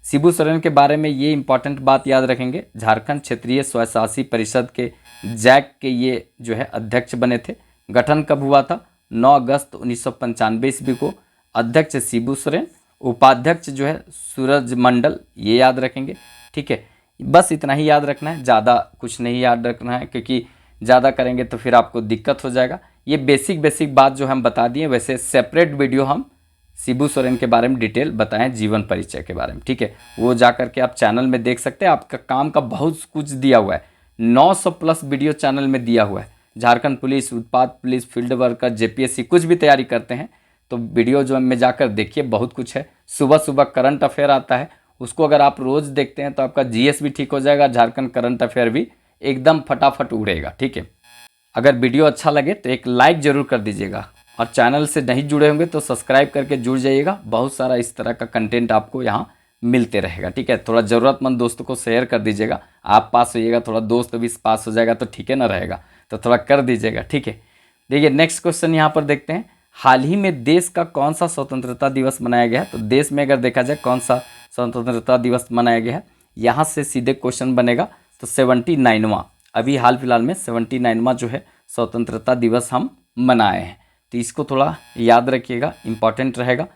S1: शिबू सोरेन के बारे में ये इंपॉर्टेंट बात याद रखेंगे, झारखंड क्षेत्रीय स्वशासी परिषद के जैक के ये जो है अध्यक्ष बने थे। गठन कब हुआ था? 9 अगस्त 1995 ईस्वी को। अध्यक्ष शिबू सोरेन, उपाध्यक्ष जो है सूरज मंडल, ये याद रखेंगे। ठीक है, बस इतना ही याद रखना है, ज़्यादा कुछ नहीं याद रखना है, क्योंकि ज़्यादा करेंगे तो फिर आपको दिक्कत हो जाएगा। ये बेसिक बात जो हम बता दिए, वैसे सेपरेट वीडियो हम शिबू सोरेन के बारे में डिटेल बताएं, जीवन परिचय के बारे में। ठीक है, वो जा करके आप चैनल में देख सकते हैं। आपका काम का बहुत कुछ दिया हुआ है, 900 प्लस वीडियो चैनल में दिया हुआ है। झारखंड पुलिस, उत्पाद पुलिस, फील्ड वर्कर, जेपीएससी कुछ भी तैयारी करते हैं तो वीडियो जो में जाकर देखिए, बहुत कुछ है। सुबह सुबह करंट अफेयर आता है, उसको अगर आप रोज़ देखते हैं तो आपका जीएस भी ठीक हो जाएगा, झारखंड करंट अफेयर भी एकदम फटाफट उड़ेगा। ठीक है, अगर वीडियो अच्छा लगे तो एक लाइक ज़रूर कर दीजिएगा, और चैनल से नहीं जुड़े होंगे तो सब्सक्राइब करके जुड़ जाइएगा। बहुत सारा इस तरह का कंटेंट आपको यहाँ मिलते रहेगा। ठीक है, थोड़ा ज़रूरतमंद दोस्तों को शेयर कर दीजिएगा, आप पास होइएगा, थोड़ा दोस्त भी पास हो जाएगा तो ठीक है ना रहेगा, तो थोड़ा कर दीजिएगा। ठीक है, देखिए नेक्स्ट क्वेश्चन यहाँ पर देखते हैं। हाल ही में देश का कौन सा स्वतंत्रता दिवस मनाया गया है? तो देश में अगर देखा जाए कौन सा स्वतंत्रता दिवस मनाया गया है, यहाँ से सीधे क्वेश्चन बनेगा। तो 79वां, अभी हाल फिलहाल में 79वां जो है स्वतंत्रता दिवस हम मनाए हैं, तो इसको थोड़ा याद रखिएगा, इंपॉर्टेंट रहेगा।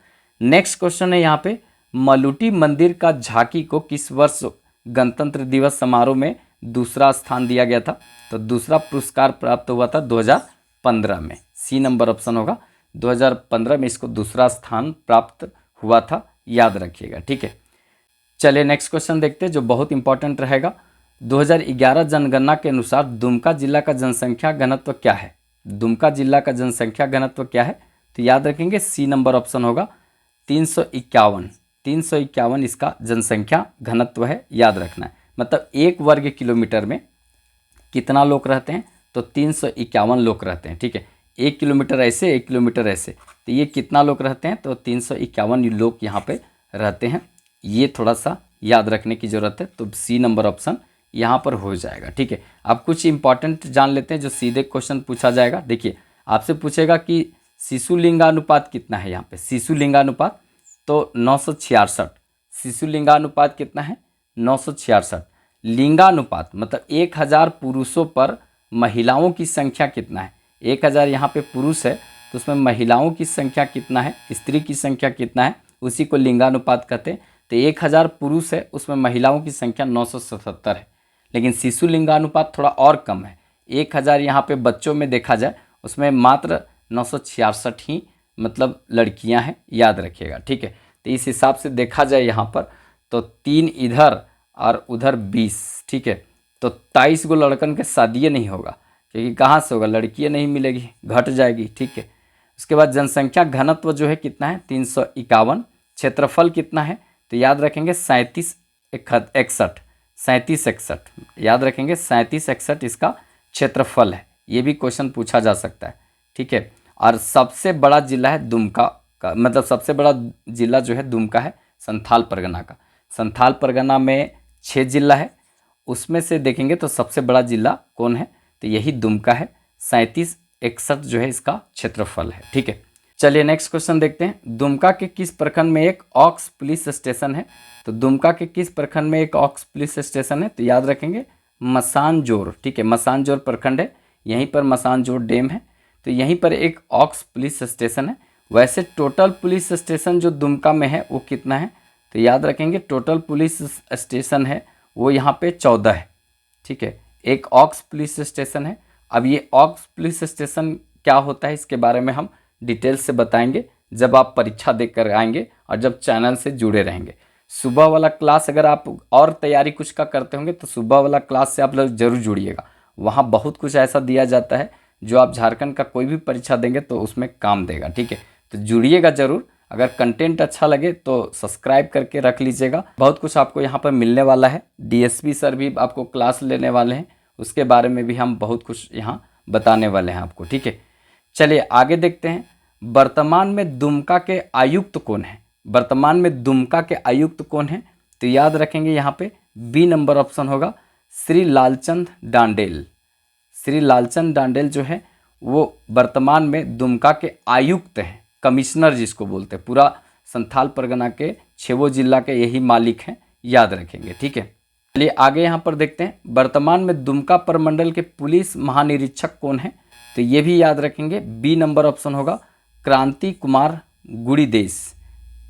S1: नेक्स्ट क्वेश्चन है यहाँ पे, मलुटी मंदिर का झांकी को किस वर्ष गणतंत्र दिवस समारोह में दूसरा स्थान दिया गया था? तो दूसरा पुरस्कार प्राप्त हुआ था 2015 में, सी नंबर ऑप्शन होगा। 2015 में इसको दूसरा स्थान प्राप्त हुआ था, याद रखिएगा। ठीक है, चलिए नेक्स्ट क्वेश्चन देखते हैं जो बहुत इंपॉर्टेंट रहेगा। 2011 जनगणना के अनुसार दुमका जिला का जनसंख्या घनत्व क्या है? दुमका जिला का जनसंख्या घनत्व क्या है? तो याद रखेंगे सी नंबर ऑप्शन होगा 351। 351 इसका जनसंख्या घनत्व है, याद रखना है। मतलब 1 वर्ग किलोमीटर में कितना लोग रहते हैं? तो 351 लोग रहते हैं। ठीक है, 1 किलोमीटर ऐसे 1 किलोमीटर ऐसे, तो ये कितना लोग रहते हैं? तो 351 लोग यहाँ पे रहते हैं। ये थोड़ा सा याद रखने की ज़रूरत है, तो सी नंबर ऑप्शन यहाँ पर हो जाएगा। ठीक है, अब कुछ इंपॉर्टेंट जान लेते हैं जो सीधे क्वेश्चन पूछा जाएगा। देखिए, आपसे पूछेगा कि शिशु लिंगानुपात कितना है। यहाँ पे शिशु लिंगानुपात तो 966। शिशु लिंगानुपात कितना है? 966। लिंगानुपात मतलब 1000 पुरुषों पर महिलाओं की संख्या कितना है? 1000 यहाँ पे पुरुष है, तो उसमें महिलाओं की संख्या कितना है, स्त्री की संख्या कितना है, उसी को लिंगानुपात कहते हैं। तो 1000 पुरुष है, उसमें महिलाओं की संख्या 977 है। लेकिन शिशु लिंगानुपात थोड़ा और कम है। 1000 यहाँ पे बच्चों में देखा जाए, उसमें मात्र 966 ही मतलब लड़कियां हैं, याद रखिएगा। ठीक है, तो इस हिसाब से देखा जाए यहाँ पर तो 3 इधर और उधर 20। ठीक है, तो 23 गो लड़कन के शादी नहीं होगा, क्योंकि कहाँ से होगा? लड़कियाँ नहीं मिलेगी, घट जाएगी। ठीक है, उसके बाद जनसंख्या घनत्व जो है कितना है? 351। क्षेत्रफल कितना है? तो याद रखेंगे 37 61। 37 61 याद रखेंगे, 37 61 इसका क्षेत्रफल है। ये भी क्वेश्चन पूछा जा सकता है। ठीक है, और सबसे बड़ा जिला है दुमका का, मतलब सबसे बड़ा जिला जो है दुमका है, संथाल परगना का। संथाल परगना में 6 जिला है, उसमें से देखेंगे तो सबसे बड़ा जिला कौन है? तो यही दुमका है। 37 61 जो है इसका क्षेत्रफल है। ठीक है, चलिए नेक्स्ट क्वेश्चन देखते हैं। दुमका के किस प्रखंड में एक ऑक्स पुलिस स्टेशन है? तो दुमका के किस प्रखंड में एक ऑक्स पुलिस स्टेशन है? तो याद रखेंगे मसानजोर। ठीक है, मसानजोर प्रखंड है, यहीं पर मसानजोर डैम है, तो यहीं पर एक ऑक्स पुलिस स्टेशन है। वैसे टोटल पुलिस स्टेशन जो दुमका में है वो कितना है? तो याद रखेंगे टोटल पुलिस स्टेशन है वो यहाँ पे 14 है। ठीक है, एक ऑक्स पुलिस स्टेशन है। अब ये ऑक्स पुलिस स्टेशन क्या होता है इसके बारे में हम डिटेल से बताएंगे जब आप परीक्षा देकर आएंगे और जब चैनल से जुड़े रहेंगे। सुबह वाला क्लास अगर आप और तैयारी कुछ का करते होंगे तो सुबह वाला क्लास से आप लोग जरूर जुड़िएगा। वहाँ बहुत कुछ ऐसा दिया जाता है जो आप झारखंड का कोई भी परीक्षा देंगे तो उसमें काम देगा। ठीक है, तो जुड़िएगा ज़रूर। अगर कंटेंट अच्छा लगे तो सब्सक्राइब करके रख लीजिएगा। बहुत कुछ आपको यहाँ पर मिलने वाला है। डीएसपी सर भी आपको क्लास लेने वाले हैं, उसके बारे में भी हम बहुत कुछ यहाँ बताने वाले हैं आपको। ठीक है, चलिए आगे देखते हैं। वर्तमान में दुमका के आयुक्त कौन है? वर्तमान में दुमका के आयुक्त कौन है? तो याद रखेंगे यहाँ पे बी नंबर ऑप्शन होगा श्री लालचंद डांडेल। श्री लालचंद डांडेल जो है वो वर्तमान में दुमका के आयुक्त हैं, कमिश्नर जिसको बोलते हैं। पूरा संथाल परगना के 6 जिला के यही मालिक हैं, याद रखेंगे। ठीक है, चलिए आगे यहाँ पर देखते हैं। वर्तमान में दुमका प्रमंडल के पुलिस महानिरीक्षक कौन है? तो ये भी याद रखेंगे, बी नंबर ऑप्शन होगा क्रांति कुमार गुड़ीदेश।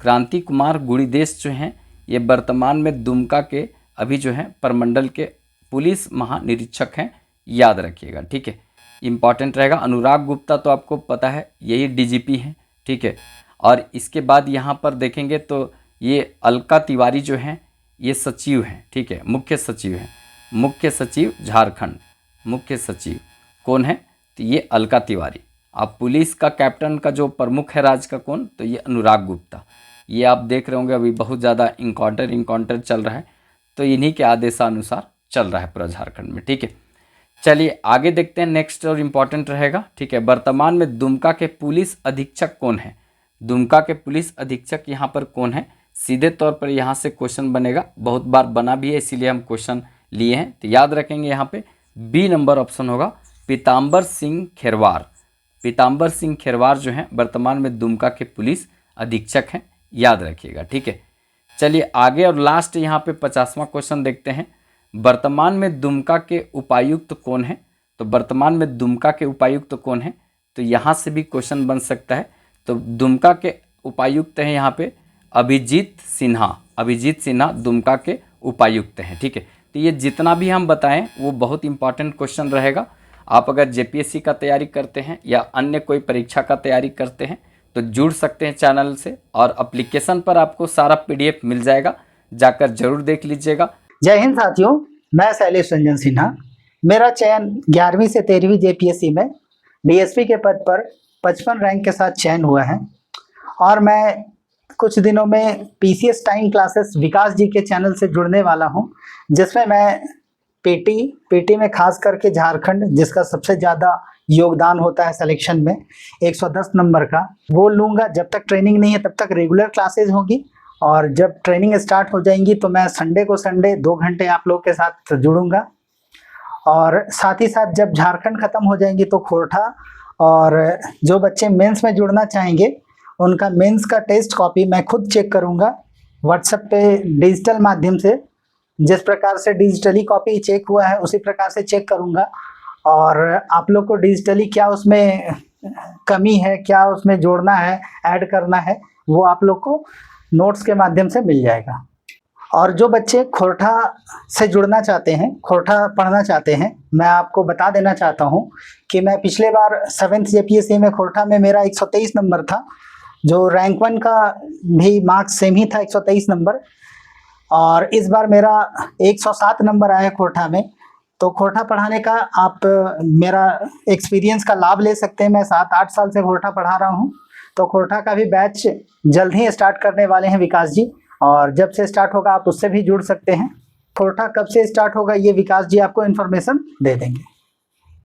S1: क्रांति कुमार गुड़ीदेश जो हैं ये वर्तमान में दुमका के अभी जो है प्रमंडल के पुलिस महानिरीक्षक हैं, याद रखिएगा। ठीक है, इंपॉर्टेंट रहेगा। अनुराग गुप्ता तो आपको पता है यही डीजीपी हैं। ठीक है, और इसके बाद यहाँ पर देखेंगे तो ये अलका तिवारी जो हैं ये सचिव हैं। ठीक है, मुख्य सचिव हैं, मुख्य सचिव झारखंड। मुख्य सचिव कौन है? तो ये अलका तिवारी। अब पुलिस का कैप्टन का जो प्रमुख है राज्य का कौन? तो ये अनुराग गुप्ता। ये आप देख रहे होंगे अभी बहुत ज़्यादा इनकाउंटर चल रहा है, तो इन्हीं के आदेशानुसार चल रहा है पूरा झारखंड में। ठीक है, चलिए आगे देखते हैं। नेक्स्ट और इम्पॉर्टेंट रहेगा। ठीक है, वर्तमान में दुमका के पुलिस अधीक्षक कौन है? दुमका के पुलिस अधीक्षक यहाँ पर कौन है? सीधे तौर पर यहाँ से क्वेश्चन बनेगा, बहुत बार बना भी है इसीलिए हम क्वेश्चन लिए हैं। तो याद रखेंगे यहाँ पे बी नंबर ऑप्शन होगा पीताम्बर सिंह खेरवार। पीताम्बर सिंह खेरवार जो हैं वर्तमान में दुमका के पुलिस अधीक्षक हैं, याद रखिएगा। ठीक है, चलिए आगे और लास्ट यहाँ पे 50वां क्वेश्चन देखते हैं। वर्तमान में दुमका के उपायुक्त कौन है? तो वर्तमान में दुमका के उपायुक्त कौन है? तो यहाँ से भी क्वेश्चन बन सकता है। तो दुमका के उपायुक्त हैं यहाँ पे अभिजीत सिन्हा। अभिजीत सिन्हा दुमका के उपायुक्त हैं। ठीक है, तो ये जितना भी हम बताएं वो बहुत इंपॉर्टेंट क्वेश्चन रहेगा। आप अगर जेपीएससी का तैयारी करते हैं या अन्य कोई परीक्षा का तैयारी करते हैं तो जुड़ सकते हैं चैनल से, और एप्लीकेशन पर आपको सारा पीडीएफ मिल जाएगा। जाकर जरूर देख लीजिएगा।
S2: जय हिंद साथियों, मैं शैलेश रंजन सिन्हा। मेरा चयन 11वीं से 13वीं जेपीएससी में डीएसपी के पद पर 55 रैंक के साथ चयन हुआ है और मैं कुछ दिनों में पीसीएस टाइम क्लासेस विकास जी के चैनल से जुड़ने वाला हूं, जिसमें मैं पीटी में खास करके झारखंड, जिसका सबसे ज़्यादा योगदान होता है सिलेक्शन में 110 नंबर का, वो लूँगा। जब तक ट्रेनिंग नहीं है तब तक रेगुलर क्लासेज होगी और जब ट्रेनिंग स्टार्ट हो जाएंगी तो मैं संडे को संडे 2 घंटे आप लोग के साथ जुड़ूंगा। और साथ ही साथ जब झारखंड ख़त्म हो जाएंगी तो खोरठा, और जो बच्चे मेंस में जुड़ना चाहेंगे उनका मेंस का टेस्ट कॉपी मैं खुद चेक करूंगा व्हाट्सएप पे डिजिटल माध्यम से। जिस प्रकार से डिजिटली कॉपी चेक हुआ है उसी प्रकार से चेक करूंगा और आप लोग को डिजिटली क्या उसमें कमी है, क्या उसमें जोड़ना है, ऐड करना है, वो आप लोग को नोट्स के माध्यम से मिल जाएगा। और जो बच्चे खोरठा से जुड़ना चाहते हैं, खोरठा पढ़ना चाहते हैं, मैं आपको बता देना चाहता हूँ कि मैं पिछले बार 7th जेपीएससी में खोरठा में मेरा 123 नंबर था, जो रैंक 1 का भी मार्क्स सेम ही था 123 नंबर, और इस बार मेरा 107 नंबर आया खोरठा में। तो खोरठा पढ़ाने का आप मेरा एक्सपीरियंस का लाभ ले सकते हैं। मैं 7-8 साल से खोरठा पढ़ा रहा हूँ, तो खोरठा का भी बैच जल्द ही स्टार्ट करने वाले हैं विकास जी, और जब से स्टार्ट होगा आप उससे भी जुड़ सकते हैं। खोरठा कब से स्टार्ट होगा ये विकास जी आपको इन्फॉर्मेशन दे देंगे।